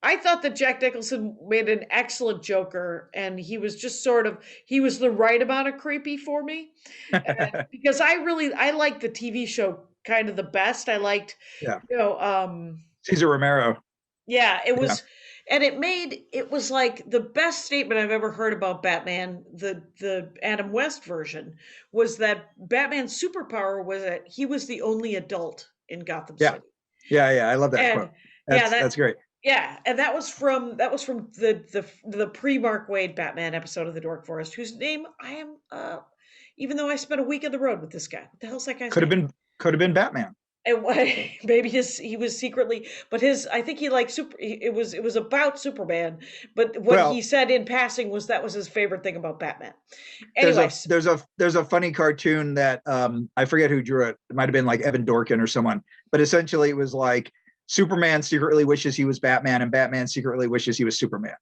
[SPEAKER 5] I thought that Jack Nicholson made an excellent Joker, and he was just he was the right amount of creepy for me. Because I liked the TV show kind of the best. I liked,
[SPEAKER 4] Cesar Romero.
[SPEAKER 5] Yeah, it was, and it was like the best statement I've ever heard about Batman. The Adam West version was that Batman's superpower was that he was the only adult in Gotham City.
[SPEAKER 4] Yeah, I love that quote. That's great.
[SPEAKER 5] Yeah, and that was from the pre-Mark Waid Batman episode of the Dork Forest, whose name I am, even though I spent a week on the road with this guy. What the hell's that guy's name?
[SPEAKER 4] Could have been Batman.
[SPEAKER 5] Maybe he was secretly, but I think he liked it was about Superman, but what he said in passing was that was his favorite thing about Batman. Anyways,
[SPEAKER 4] there's a funny cartoon that I forget who drew it. It might have been like Evan Dorkin or someone, but essentially it was like Superman secretly wishes he was Batman and Batman secretly wishes he was Superman.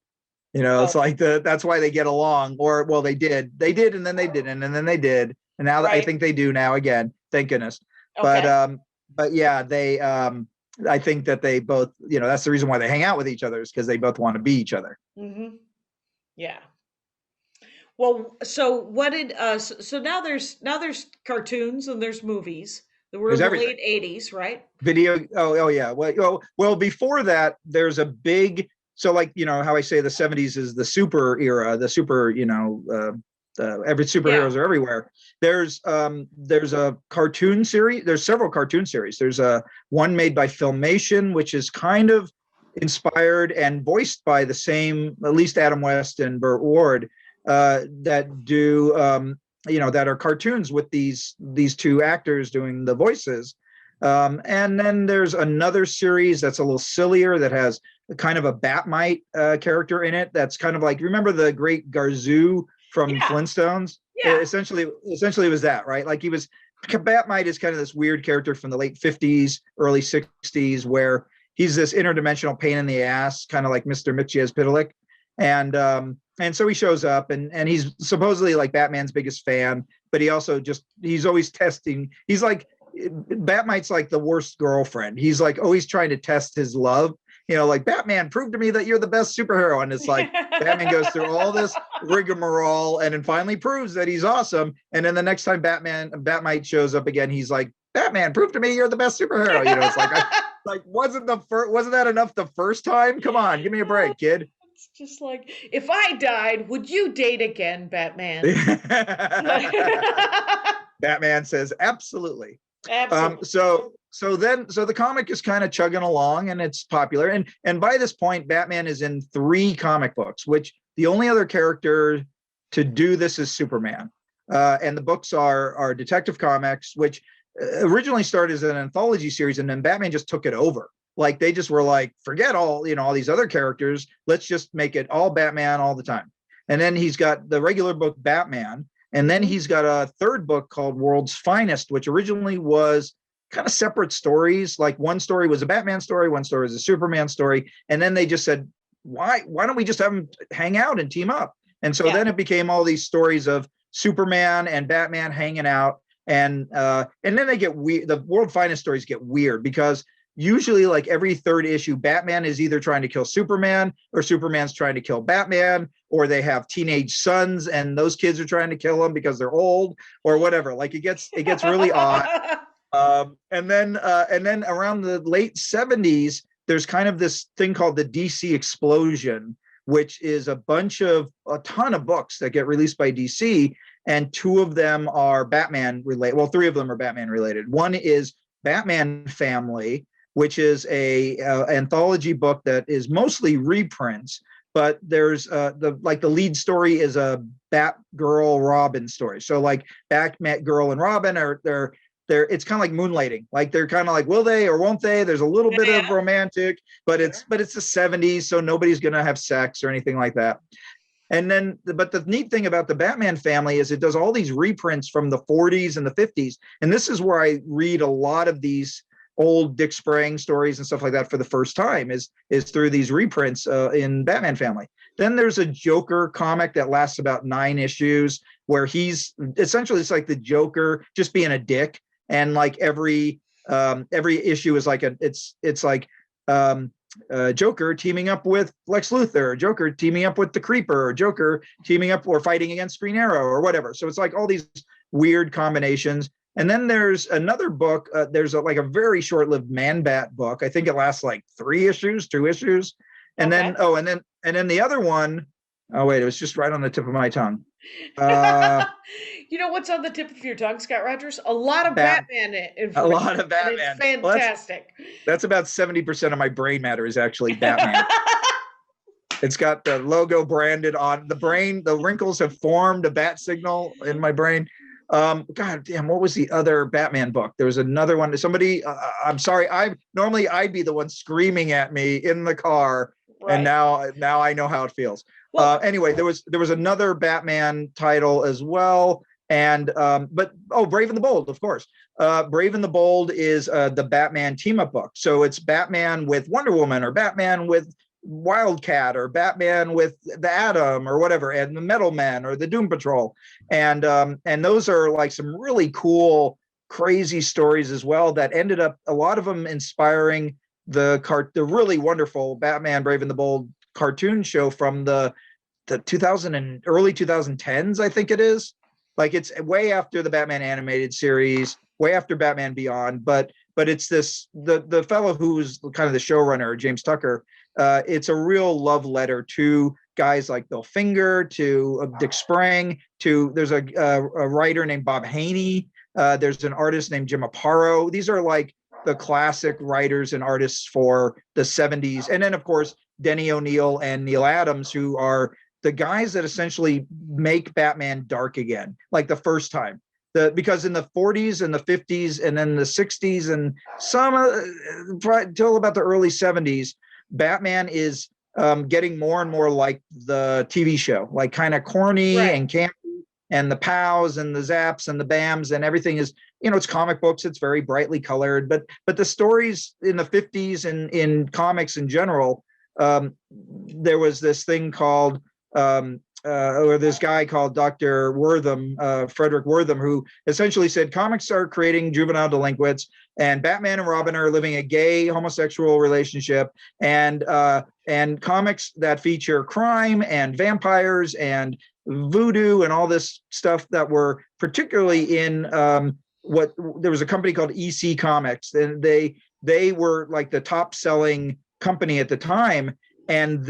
[SPEAKER 4] It's like that's why they get along, or they did and then they didn't and then they did, and now I think they do now again, thank goodness. Okay. But yeah, they I think that they both, that's the reason why they hang out with each other, is because they both want to be each other.
[SPEAKER 5] Mm-hmm. Yeah. Well, so what did so now there's cartoons and there's movies. We're in the late '80s, right?
[SPEAKER 4] Video. Oh yeah. Well, before that, there's a big. So like, how I say the '70s is the super era, the super, every superheroes are everywhere. There's a cartoon series. There's several cartoon series. There's one made by Filmation, which is kind of inspired and voiced by the same, at least Adam West and Burt Ward, that do, that are cartoons with these two actors doing the voices. And then there's another series that's a little sillier that has kind of a Batmite character in it. That's kind of like, remember the Great Garzoo from Flintstones? Yeah. Essentially it was that, right? Like Batmite is kind of this weird character from the late 50s, early 60s, where he's this interdimensional pain in the ass, kind of like Mr. Mxyzptlk. And so he shows up and he's supposedly like Batman's biggest fan, but he's always testing. He's like, Batmite's like the worst girlfriend. He's like always trying to test his love. Like, Batman, prove to me that you're the best superhero. And it's like Batman goes through all this rigmarole and then finally proves that he's awesome. And then the next time Batmite shows up again, he's like, Batman, prove to me you're the best superhero. It's like, wasn't that enough the first time? Come on, give me a break, kid.
[SPEAKER 5] It's just like, if I died, would you date again, Batman?
[SPEAKER 4] Batman says, absolutely. So the comic is kind of chugging along and it's popular. And by this point, Batman is in 3 comic books, which the only other character to do this is Superman. And the books are Detective Comics, which originally started as an anthology series, and then Batman just took it over. Like, they just were like, forget all these other characters. Let's just make it all Batman all the time. And then he's got the regular book Batman. And then he's got a 3rd book called World's Finest, which originally was kind of separate stories. Like, one story was a Batman story, one story was a Superman story. And then they just said, why don't we just have them hang out and team up? And so then it became all these stories of Superman and Batman hanging out. And then they get weird. The World Finest stories get weird because usually like every third issue, Batman is either trying to kill Superman or Superman's trying to kill Batman, or they have teenage sons and those kids are trying to kill them because they're old or whatever. Like it gets really odd. And then around the late 70s, there's kind of this thing called the DC Explosion, which is a ton of books that get released by DC, and two of them are Batman related. Well, three of them are Batman related. One is Batman Family, which is a anthology book that is mostly reprints, but there's the lead story is a Batgirl Robin story. So like Batgirl and Robin they're it's kind of like moonlighting. Like they're kind of like, will they or won't they? There's a little bit of romantic, but it's the 70s, so nobody's gonna have sex or anything like that. And then, but the neat thing about the Batman Family is it does all these reprints from the 40s and the 50s. And this is where I read a lot of these old Dick Sprang stories and stuff like that for the first time is through these reprints in Batman Family. Then there's a Joker comic that lasts about 9 issues where he's essentially, it's like the Joker just being a dick. And like every issue is like Joker teaming up with Lex Luthor, Joker teaming up with the Creeper, Joker teaming up or fighting against Green Arrow or whatever. So it's like all these weird combinations. And then there's another book. There's a very short-lived Man-Bat book. I think it lasts like 2 issues. And then the other one. Oh wait, it was just right on the tip of my tongue.
[SPEAKER 5] You know what's on the tip of your tongue, Scott Rogers? A lot of Batman information. A
[SPEAKER 4] lot of Batman.
[SPEAKER 5] It's fantastic.
[SPEAKER 4] Well, that's about 70% of my brain matter is actually Batman. It's got the logo branded on the brain. The wrinkles have formed a bat signal in my brain. God damn, what was the other Batman book? There was another one. Somebody, I'm sorry. I'd be the one screaming at me in the car. Right. And now I know how it feels. Well, anyway, there was another Batman title as well. And Brave and the Bold, of course. Brave and the Bold is the Batman team up book. So it's Batman with Wonder Woman or Batman with Wildcat or Batman with the Atom or whatever, and the Metal Men or the Doom Patrol. And those are like some really cool, crazy stories as well that ended up, a lot of them inspiring the really wonderful Batman Brave and the Bold cartoon show from the 2000 and early 2010s, I think it is. Like it's way after the Batman animated series, way after Batman Beyond, but it's the fellow who's kind of the showrunner, James Tucker. It's a real love letter to guys like Bill Finger, to Dick Sprang, there's a writer named Bob Haney. There's an artist named Jim Aparo. These are like the classic writers and artists for the 70s. And then, of course, Denny O'Neil and Neil Adams, who are the guys that essentially make Batman dark again, like the first time. Because in the 40s and the 50s and then the 60s and some until about the early 70s, Batman is getting more and more like the TV show, like kind of corny and campy, and the pows and the zaps and the bams and everything is, it's comic books. It's very brightly colored, but the stories in the 50s and in comics in general, there was this thing called, or this guy called Dr. Wortham, Frederick Wortham, who essentially said comics are creating juvenile delinquents, and Batman and Robin are living a gay homosexual relationship, and comics that feature crime and vampires and voodoo and all this stuff that were particularly in there was a company called EC Comics, and they were like the top selling company at the time. And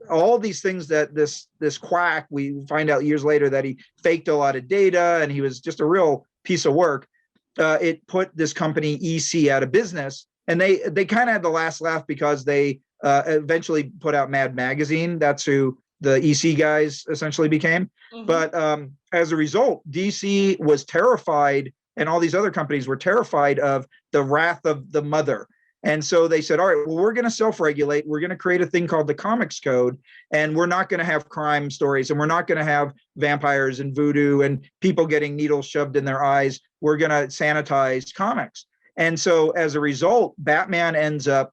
[SPEAKER 4] all these things that this quack, we find out years later that he faked a lot of data and he was just a real piece of work. It put this company EC out of business, and they kind of had the last laugh because they eventually put out Mad Magazine. That's who the EC guys essentially became. Mm-hmm. But as a result, DC was terrified, and all these other companies were terrified of the wrath of the mother. And so they said, all right, well, we're going to self-regulate. We're going to create a thing called the Comics Code, and we're not going to have crime stories, and we're not going to have vampires and voodoo and people getting needles shoved in their eyes. We're going to sanitize comics. And so as a result, Batman ends up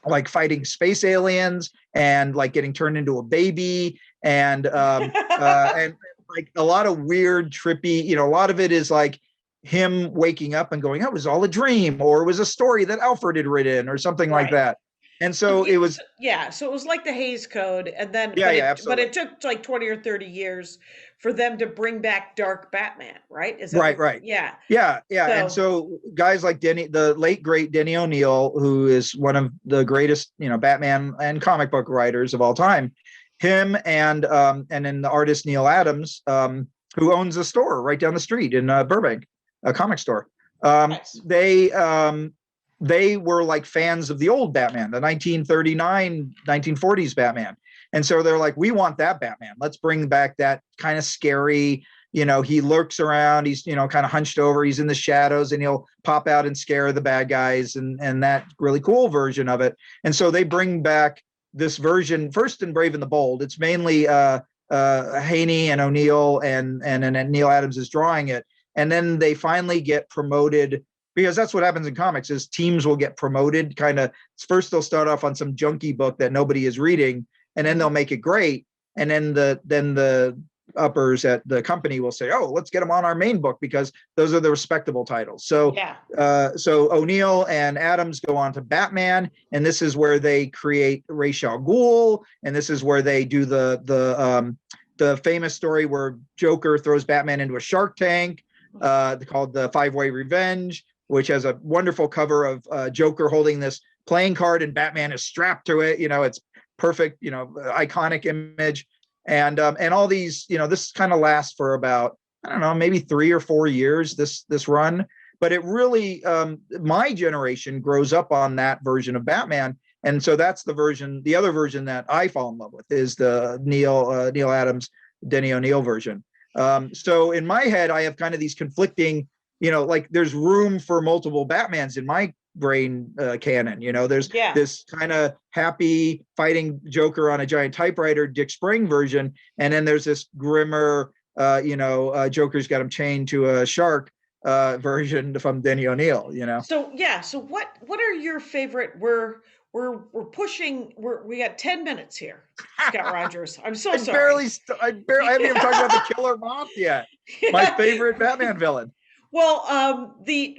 [SPEAKER 4] like fighting space aliens and like getting turned into a baby and like a lot of weird, trippy, a lot of it is like him waking up and going, oh, it was all a dream, or it was a story that Alfred had written or something like that. And so it was,
[SPEAKER 5] so it was like the Hays Code, and then
[SPEAKER 4] absolutely.
[SPEAKER 5] but it took like 20 or 30 years for them to bring back Dark Batman, right? Is that
[SPEAKER 4] right?
[SPEAKER 5] Yeah.
[SPEAKER 4] And so guys like the late great Denny O'Neil, who is one of the greatest, Batman and comic book writers of all time, him and then the artist Neil Adams, who owns a store right down the street in Burbank, a comic store. Nice. They were like fans of the old Batman, the 1939, 1940s Batman. And so they're like, we want that Batman. Let's bring back that kind of scary, he lurks around. He's, kind of hunched over. He's in the shadows and he'll pop out and scare the bad guys and that really cool version of it. And so they bring back this version first in Brave and the Bold. It's mainly Haney and O'Neill and Neil Adams is drawing it. And then they finally get promoted, because that's what happens in comics is teams will get promoted. Kind of first they'll start off on some junky book that nobody is reading, and then they'll make it great. And then the uppers at the company will say, oh, let's get them on our main book because those are the respectable titles. So so O'Neill and Adams go on to Batman, and this is where they create Ra's al Ghul, and this is where they do the famous story where Joker throws Batman into a shark tank, called the 5-Way Revenge, which has a wonderful cover of Joker holding this playing card and Batman is strapped to it. It's perfect, iconic image. And all these, this kind of lasts for about, I don't know, maybe 3 or 4 years, this run. But it really, my generation grows up on that version of Batman. And so that's the other version that I fall in love with is the Neil Adams, Denny O'Neil version. So in my head, I have kind of these conflicting, like there's room for multiple Batmans in my brain canon. There's this kind of happy fighting Joker on a giant typewriter, Dick Spring version. And then there's this grimmer, Joker's got him chained to a shark version from Denny O'Neil,
[SPEAKER 5] So what are your favorite? We're pushing. We got 10 minutes here, Scott Rogers. I'm so sorry.
[SPEAKER 4] I haven't even talked about the Killer Moth yet. My favorite Batman villain.
[SPEAKER 5] Well,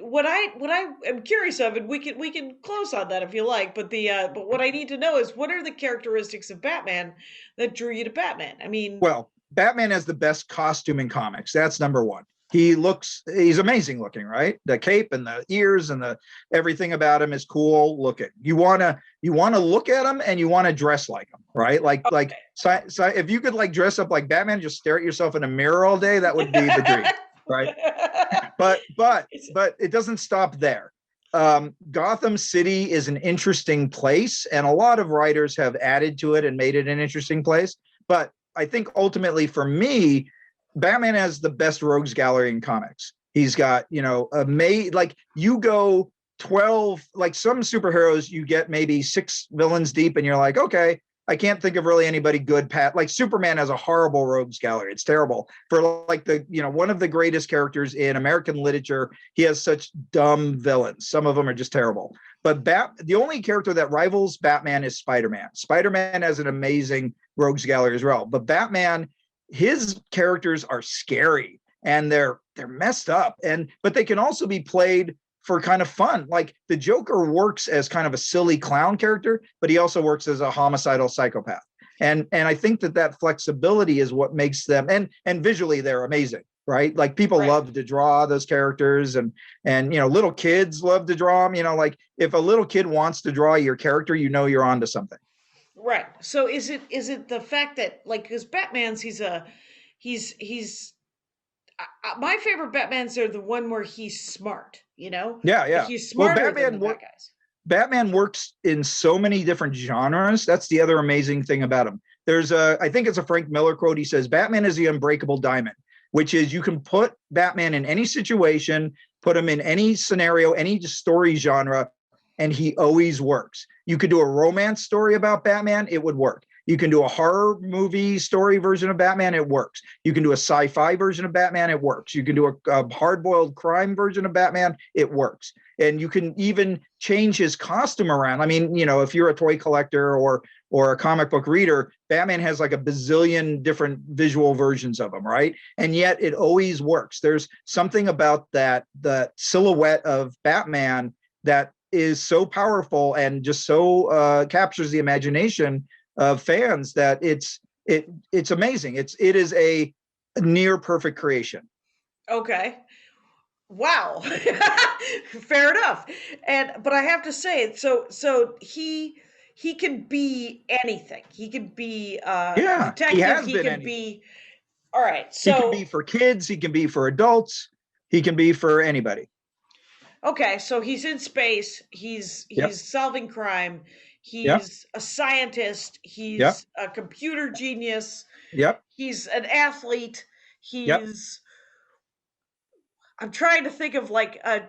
[SPEAKER 5] what I am curious of, and we can close on that if you like. But but what I need to know is what are the characteristics of Batman that drew you to Batman? I mean,
[SPEAKER 4] well, Batman has the best costume in comics. That's number one. He's amazing looking, right? The cape and the ears and everything about him is cool looking. You want to look at him and you want to dress like him, right? So if you could dress up like Batman, just stare at yourself in a mirror all day, that would be the dream, right? But it doesn't stop there. Gotham City is an interesting place, and a lot of writers have added to it and made it an interesting place. But I think ultimately for me, Batman has the best rogues gallery in comics. He's got, you go 12, like some superheroes, you get maybe 6 villains deep and you're like, okay, I can't think of really anybody good. Like Superman has a horrible rogues gallery. It's terrible for one of the greatest characters in American literature. He has such dumb villains. Some of them are just terrible. But the only character that rivals Batman is Spider-Man. Spider-Man has an amazing rogues gallery as well. But Batman, his characters are scary and they're messed up, but they can also be played for kind of fun. Like the Joker works as kind of a silly clown character, but he also works as a homicidal psychopath. And I think that flexibility is what makes them, and visually they're amazing, right? Like people love to draw those characters and little kids love to draw them. Like if a little kid wants to draw your character, you're onto something.
[SPEAKER 5] Right. So is it the fact that because Batman's he's my favorite Batmans are the one where he's smart,
[SPEAKER 4] Yeah.
[SPEAKER 5] He's smarter than the bad guys.
[SPEAKER 4] Batman works in so many different genres. That's the other amazing thing about him. There's I think it's a Frank Miller quote. He says, Batman is the unbreakable diamond, which is you can put Batman in any situation, put him in any scenario, any story genre, and he always works. You could do a romance story about Batman, it would work. You can do a horror movie story version of Batman, it works. You can do a sci-fi version of Batman, it works. You can do a hard-boiled crime version of Batman, it works. And you can even change his costume around. I mean, if you're a toy collector or a comic book reader, Batman has like a bazillion different visual versions of him, right? And yet it always works. There's something about the silhouette of Batman that is so powerful and just so captures the imagination of fans that it's amazing. It is a near perfect creation.
[SPEAKER 5] Okay. Wow. Fair enough. But I have to say, so he can be anything. He can be detective.
[SPEAKER 4] He has
[SPEAKER 5] he
[SPEAKER 4] been
[SPEAKER 5] can
[SPEAKER 4] anything.
[SPEAKER 5] be all right. So
[SPEAKER 4] he can be for kids, he can be for adults, he can be for anybody.
[SPEAKER 5] Okay, so he's in space, he's solving crime, he's a scientist, he's a computer genius. He's an athlete. I'm trying to think of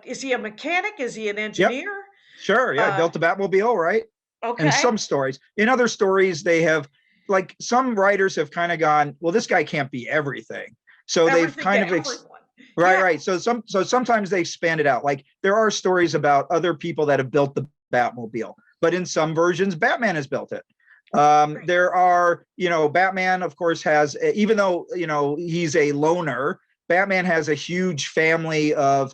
[SPEAKER 5] is he a mechanic? Is he an engineer?
[SPEAKER 4] Sure, yeah. Built a Batmobile, right?
[SPEAKER 5] Okay.
[SPEAKER 4] In some stories. In other stories, they have, some writers have kind of gone, well, this guy can't be everything. So they've kind of right. So sometimes they expand it out. Like there are stories about other people that have built the Batmobile, but in some versions, Batman has built it. There are, Batman, of course, has, even though, he's a loner, Batman has a huge family of,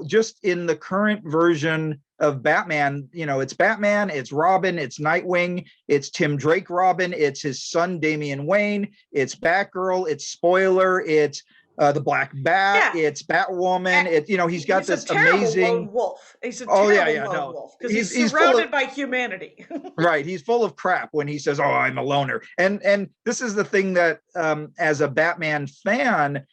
[SPEAKER 4] just in the current version of Batman, it's Batman, it's Robin, it's Nightwing, it's Tim Drake Robin, it's his son Damian Wayne, it's Batgirl, it's Spoiler, it's the Black Bat, it's Batwoman. He's got this amazing
[SPEAKER 5] lone wolf. He's a terrible lone wolf because he's surrounded by humanity.
[SPEAKER 4] Right, he's full of crap when he says, "Oh, I'm a loner." And this is the thing that, as a Batman fan,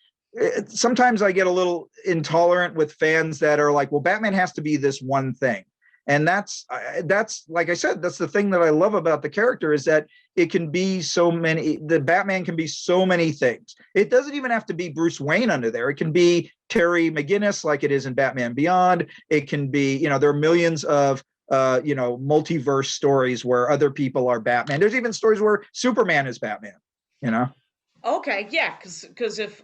[SPEAKER 4] sometimes I get a little intolerant with fans that are like, well, Batman has to be this one thing. And that's like I said, that's the thing that I love about the character, is that it can be the Batman can be so many things. It doesn't even have to be Bruce Wayne under there. It can be Terry McGinnis, like it is in Batman Beyond. It can be, there are millions of multiverse stories where other people are Batman. There's even stories where Superman is Batman,
[SPEAKER 5] Okay, yeah, because if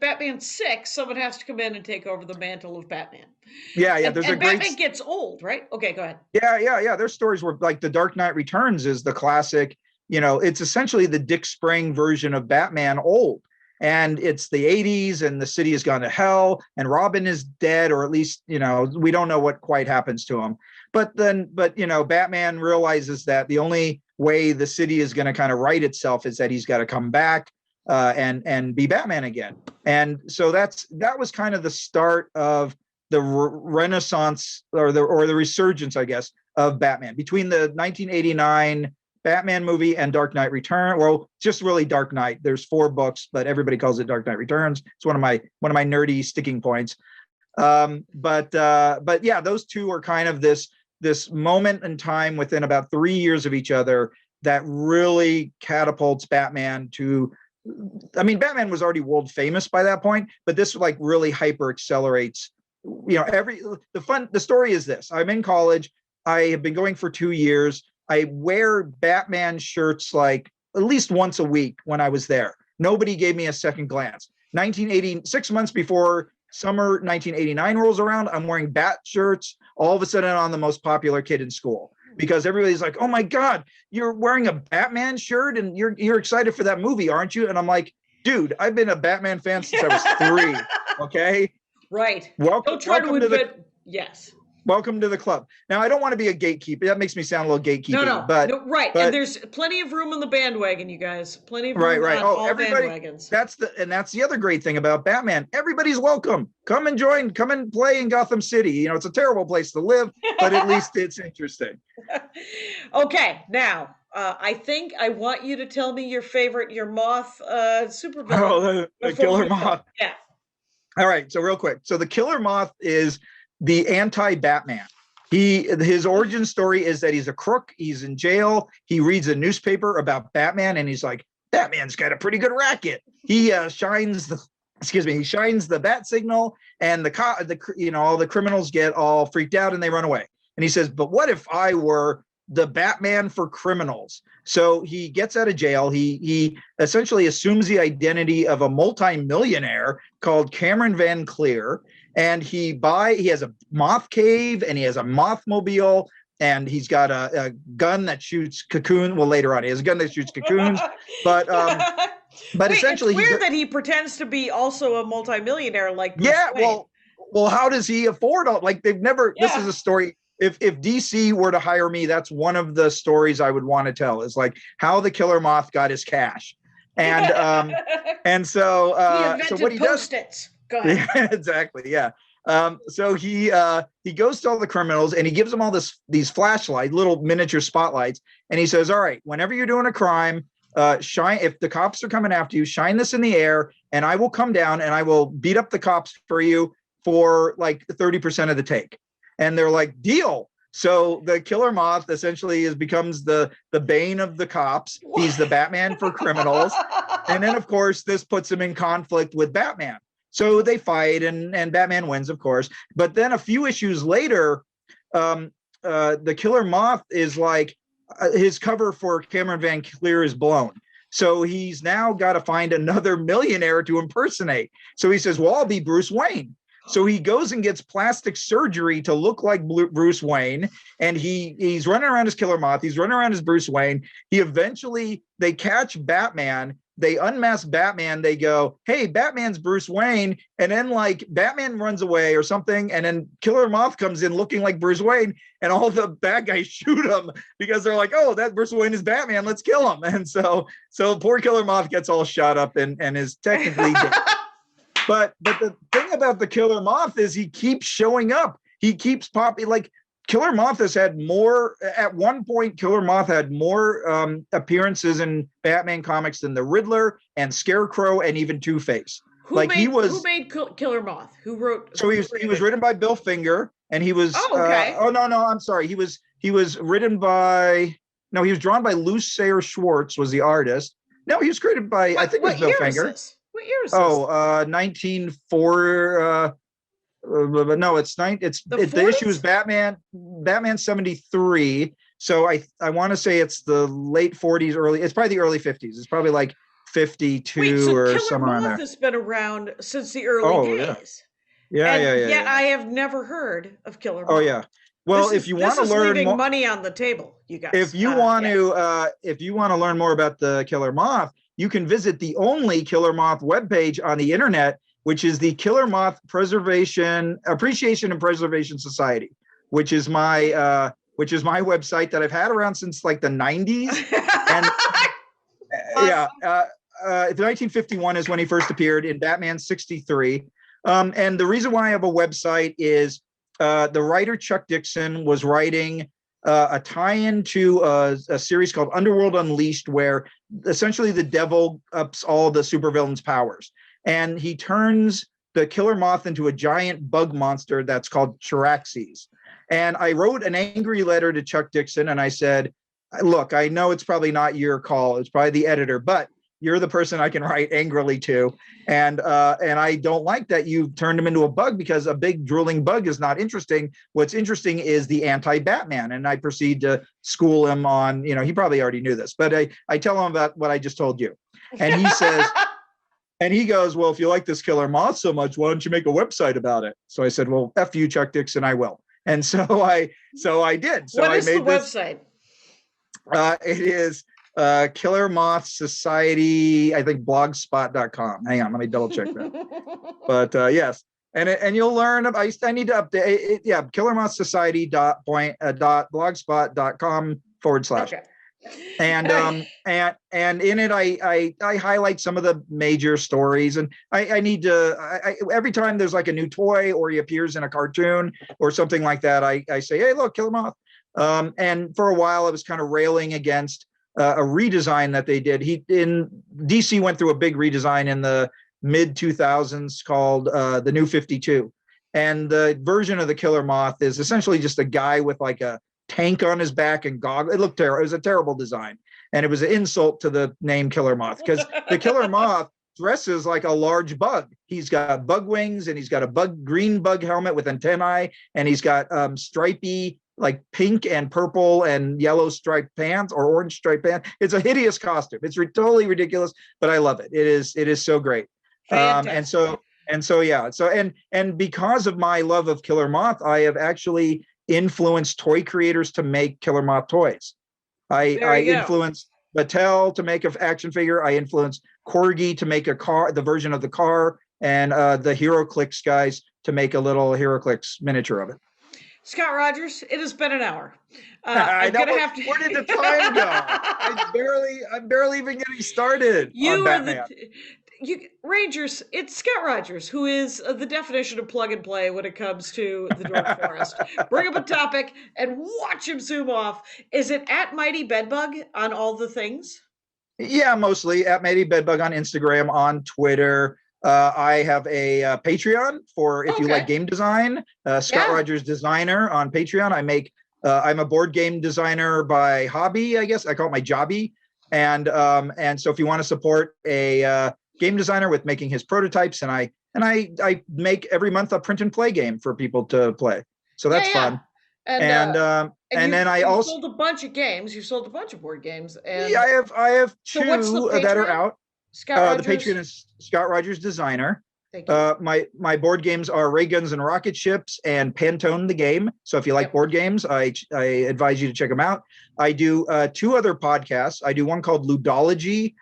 [SPEAKER 5] Batman's sick, someone has to come in and take over the mantle of Batman.
[SPEAKER 4] Yeah.
[SPEAKER 5] And Batman gets old, right? Okay, go ahead.
[SPEAKER 4] Yeah. There's stories where, like, The Dark Knight Returns is the classic. It's essentially the Dick Sprang version of Batman old, and it's the 80s, and the city has gone to hell, and Robin is dead, or at least we don't know what quite happens to him. But Batman realizes that the only way the city is going to kind of right itself is that he's got to come back and be Batman again. And so that was kind of the start of the renaissance or the resurgence, I guess, of Batman between the 1989 Batman movie and Dark Knight Returns. Well, just really Dark Knight. There's 4 books, but everybody calls it Dark Knight Returns. It's one of my nerdy sticking points. But yeah, those two are kind of this moment in time within about 3 years of each other that really catapults Batman to, Batman was already world famous by that point, but this really hyper accelerates, the story is this. I'm in college. I have been going for 2 years. I wear Batman shirts like at least once a week when I was there. Nobody gave me a second glance. 6 months before summer 1989 rolls around, I'm wearing Bat shirts. All of a sudden, I'm the most popular kid in school because everybody's like, "Oh my God, you're wearing a Batman shirt and you're excited for that movie, aren't you?" And I'm like, "Dude, I've been a Batman fan since I was 3." Okay.
[SPEAKER 5] Right.
[SPEAKER 4] Welcome to
[SPEAKER 5] yes.
[SPEAKER 4] Welcome to the club. Now, I don't want to be a gatekeeper. That makes me sound a little gatekeeping.
[SPEAKER 5] No, right. And there's plenty of room on the bandwagon, you guys. Plenty of room on all bandwagons.
[SPEAKER 4] That's the other great thing about Batman. Everybody's welcome. Come and join. Come and play in Gotham City. It's a terrible place to live, but at least it's interesting.
[SPEAKER 5] Okay, now I think I want you to tell me your moth supervillain.
[SPEAKER 4] Oh, the Killer Moth.
[SPEAKER 5] Yeah.
[SPEAKER 4] All right. So real quick. So the Killer Moth is the anti-Batman. His origin story is that he's a crook. He's in jail. He reads a newspaper about Batman, and he's like, "Batman's got a pretty good racket." He shines the bat signal, and all the criminals get all freaked out and they run away. And he says, "But what if I were the Batman for criminals. So he gets out of jail. He essentially assumes the identity of a multi-millionaire called Cameron Van Cleer. And he has a moth cave, and he has a moth mobile, and he's got a gun that shoots cocoon. Well, later on, he has a gun that shoots cocoons. But
[SPEAKER 5] Wait,
[SPEAKER 4] essentially,
[SPEAKER 5] it's weird that he pretends to be also a multimillionaire like Bruce Wayne.
[SPEAKER 4] Well, how does he afford all? Like, they've never. Yeah. This is a story. If DC were to hire me, that's one of the stories I would want to tell. Is like how the Killer Moth got his cash, and and so
[SPEAKER 5] he invented
[SPEAKER 4] so what he
[SPEAKER 5] Post-its. Go ahead.
[SPEAKER 4] Yeah, exactly. Yeah. So he goes to all the criminals, and he gives them all these flashlights, little miniature spotlights, and he says, "All right, whenever you're doing a crime, shine. If the cops are coming after you, shine this in the air, and I will come down and I will beat up the cops for you for like 30% of the take." And they're like, "Deal." So the Killer Moth essentially becomes the bane of the cops. He's the Batman for criminals, and then of course this puts him in conflict with Batman. So they fight, and Batman wins, of course. But then a few issues later, the Killer Moth is like, his cover for Cameron Van Cleer is blown. So he's now got to find another millionaire to impersonate. So he says, well, I'll be Bruce Wayne. So he goes and gets plastic surgery to look like Bruce Wayne. And he's running around as Killer Moth. He's running around as Bruce Wayne. They catch Batman. They unmask Batman. They go, hey, Batman's Bruce Wayne. And then like Batman runs away or something. And then Killer Moth comes in looking like Bruce Wayne. And all the bad guys shoot him because they're like, oh, that Bruce Wayne is Batman. Let's kill him. And so poor Killer Moth gets all shot up and is technically dead. But the thing about the Killer Moth is he keeps showing up. He keeps popping. Like Killer Moth has had more. At one point, Killer Moth had more appearances in Batman comics than the Riddler and Scarecrow and even Two-Face.
[SPEAKER 5] Who made Killer Moth? Who wrote?
[SPEAKER 4] So he was written by Bill Finger, and he was.
[SPEAKER 5] Oh, okay.
[SPEAKER 4] No, I'm sorry. He was written by. No, he was drawn by Lou Sayre Schwartz was the artist. No, he was created by I think it was Bill Finger.
[SPEAKER 5] What year is this?
[SPEAKER 4] 1904. No, the issue is Batman 73. So I want to say it's the late 40s, it's probably the early 50s. It's probably like 52 or
[SPEAKER 5] Killer
[SPEAKER 4] somewhere around there.
[SPEAKER 5] Moth has been around since the early days.
[SPEAKER 4] Yeah.
[SPEAKER 5] Yet I have never heard of Killer Moth.
[SPEAKER 4] Oh yeah. Well, if you want to learn
[SPEAKER 5] leaving money on the table, you guys.
[SPEAKER 4] If you want to learn more about the Killer Moth, you can visit the only Killer Moth webpage on the internet, which is the Killer Moth Appreciation and Preservation Society, which is my website that I've had around since like the 90s. And awesome. 1951 is when he first appeared in Batman 63. And the reason why I have a website is the writer Chuck Dixon was writing a tie-in to a series called Underworld Unleashed, where essentially the devil ups all the supervillains' powers. And he turns the Killer Moth into a giant bug monster that's called Chiraxes. And I wrote an angry letter to Chuck Dixon, and I said, look, I know it's probably not your call. It's probably the editor, but you're the person I can write angrily to. And I don't like that you turned him into a bug, because a big drooling bug is not interesting. What's interesting is the anti-Batman. And I proceed to school him on, he probably already knew this, but I tell him about what I just told you. And he says, and he goes, well, if you like this Killer Moth so much, why don't you make a website about it? So I said, well, F you, Chuck Dixon, I will. And so I did. So
[SPEAKER 5] what is
[SPEAKER 4] I made
[SPEAKER 5] the website?
[SPEAKER 4] It is Killer Moth Society, I think blogspot.com. Hang on, let me double check that. But yes, and you'll learn. I need to update it. Yeah, Killer Moth Society blogspot.com /
[SPEAKER 5] Okay.
[SPEAKER 4] And and in it I highlight some of the major stories, and I need to every time there's like a new toy or he appears in a cartoon or something like that, I say, hey, look, Killer Moth. And for a while I was kind of railing against a redesign that they did. DC went through a big redesign in the mid 2000s called the New 52, and the version of the Killer Moth is essentially just a guy with like a tank on his back and goggles. It looked terrible. It was a terrible design, and it was an insult to the name Killer Moth, because the Killer Moth dresses like a large bug. He's got bug wings, and he's got a green bug helmet with antennae, and he's got stripy like pink and purple and yellow striped pants or orange striped pants. It's a hideous costume. It's totally ridiculous, but I love it. It is so great. And so yeah. So and because of my love of Killer Moth, I have actually influenced toy creators to make Killer Moth toys. I influenced Mattel to make an action figure. I influenced Corgi to make a car, the version of the car, and the HeroClix guys to make a little HeroClix miniature of it.
[SPEAKER 5] Scott Rogers, it has been an hour.
[SPEAKER 4] I'm gonna have to. Where did the time go? I'm barely even getting started on Batman.
[SPEAKER 5] Rangers, it's Scott Rogers, who is the definition of plug and play when it comes to the Dork Forest. Bring up a topic and watch him zoom off. Is it at Mighty Bedbug on all the things?
[SPEAKER 4] Yeah, mostly at Mighty Bedbug on Instagram, on Twitter. I have a Patreon for if you like game design. Scott Rogers Designer on Patreon. I make. I'm a board game designer by hobby, I guess. I call it my jobby. And so if you want to support a game designer with making his prototypes, and I make every month a print and play game for people to play. So that's fun. And then I also
[SPEAKER 5] sold a bunch of games. You sold a bunch of board games. And
[SPEAKER 4] I have two that are out.
[SPEAKER 5] Scott
[SPEAKER 4] the Patreon is Scott Rogers Designer.
[SPEAKER 5] Thank you.
[SPEAKER 4] My board games are Ray Guns and Rocket Ships and Pantone the Game. So if you like board games, I advise you to check them out. I do two other podcasts. I do one called Ludology,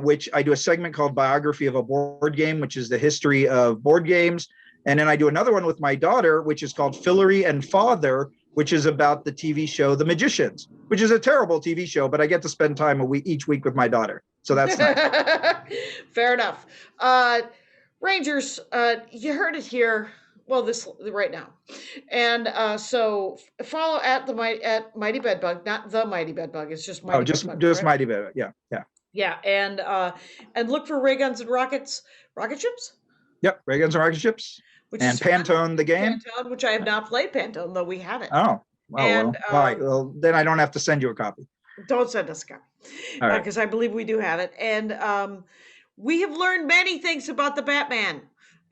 [SPEAKER 4] which I do a segment called Biography of a Board Game, which is the history of board games. And then I do another one with my daughter, which is called Fillery and Father, which is about the TV show The Magicians, which is a terrible TV show, but I get to spend time each week with my daughter. So that's nice.
[SPEAKER 5] Fair enough. Rangers, you heard it here. Well, this right now. And so follow at Mighty Bedbug, not the Mighty Bedbug. It's just Mighty Bedbug.
[SPEAKER 4] Just Mighty Bedbug. Yeah.
[SPEAKER 5] Yeah, and look for Ray Guns and Rocket Ships.
[SPEAKER 4] Yep, Ray Guns and Rocket Ships. And Pantone the Game.
[SPEAKER 5] Pantone, which I have not played Pantone, though we have it.
[SPEAKER 4] Oh, well, all right. Well, then I don't have to send you a copy.
[SPEAKER 5] Don't send us a copy, because I believe we do have it. And we have learned many things about the Batman.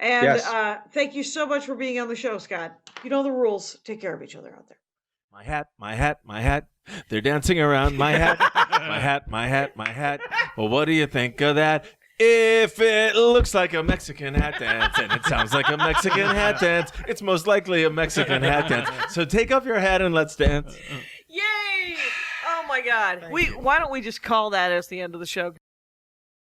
[SPEAKER 5] And thank you so much for being on the show, Scott. You know the rules. Take care of each other out there.
[SPEAKER 1] My hat, my hat, my hat. They're dancing around my hat. My hat, my hat, my hat. Well, what do you think of that? If it looks like a Mexican hat dance and it sounds like a Mexican hat dance, it's most likely a Mexican hat dance. So take off your hat and let's dance.
[SPEAKER 3] Yay! Oh my God. Why don't we just call that as the end of the show?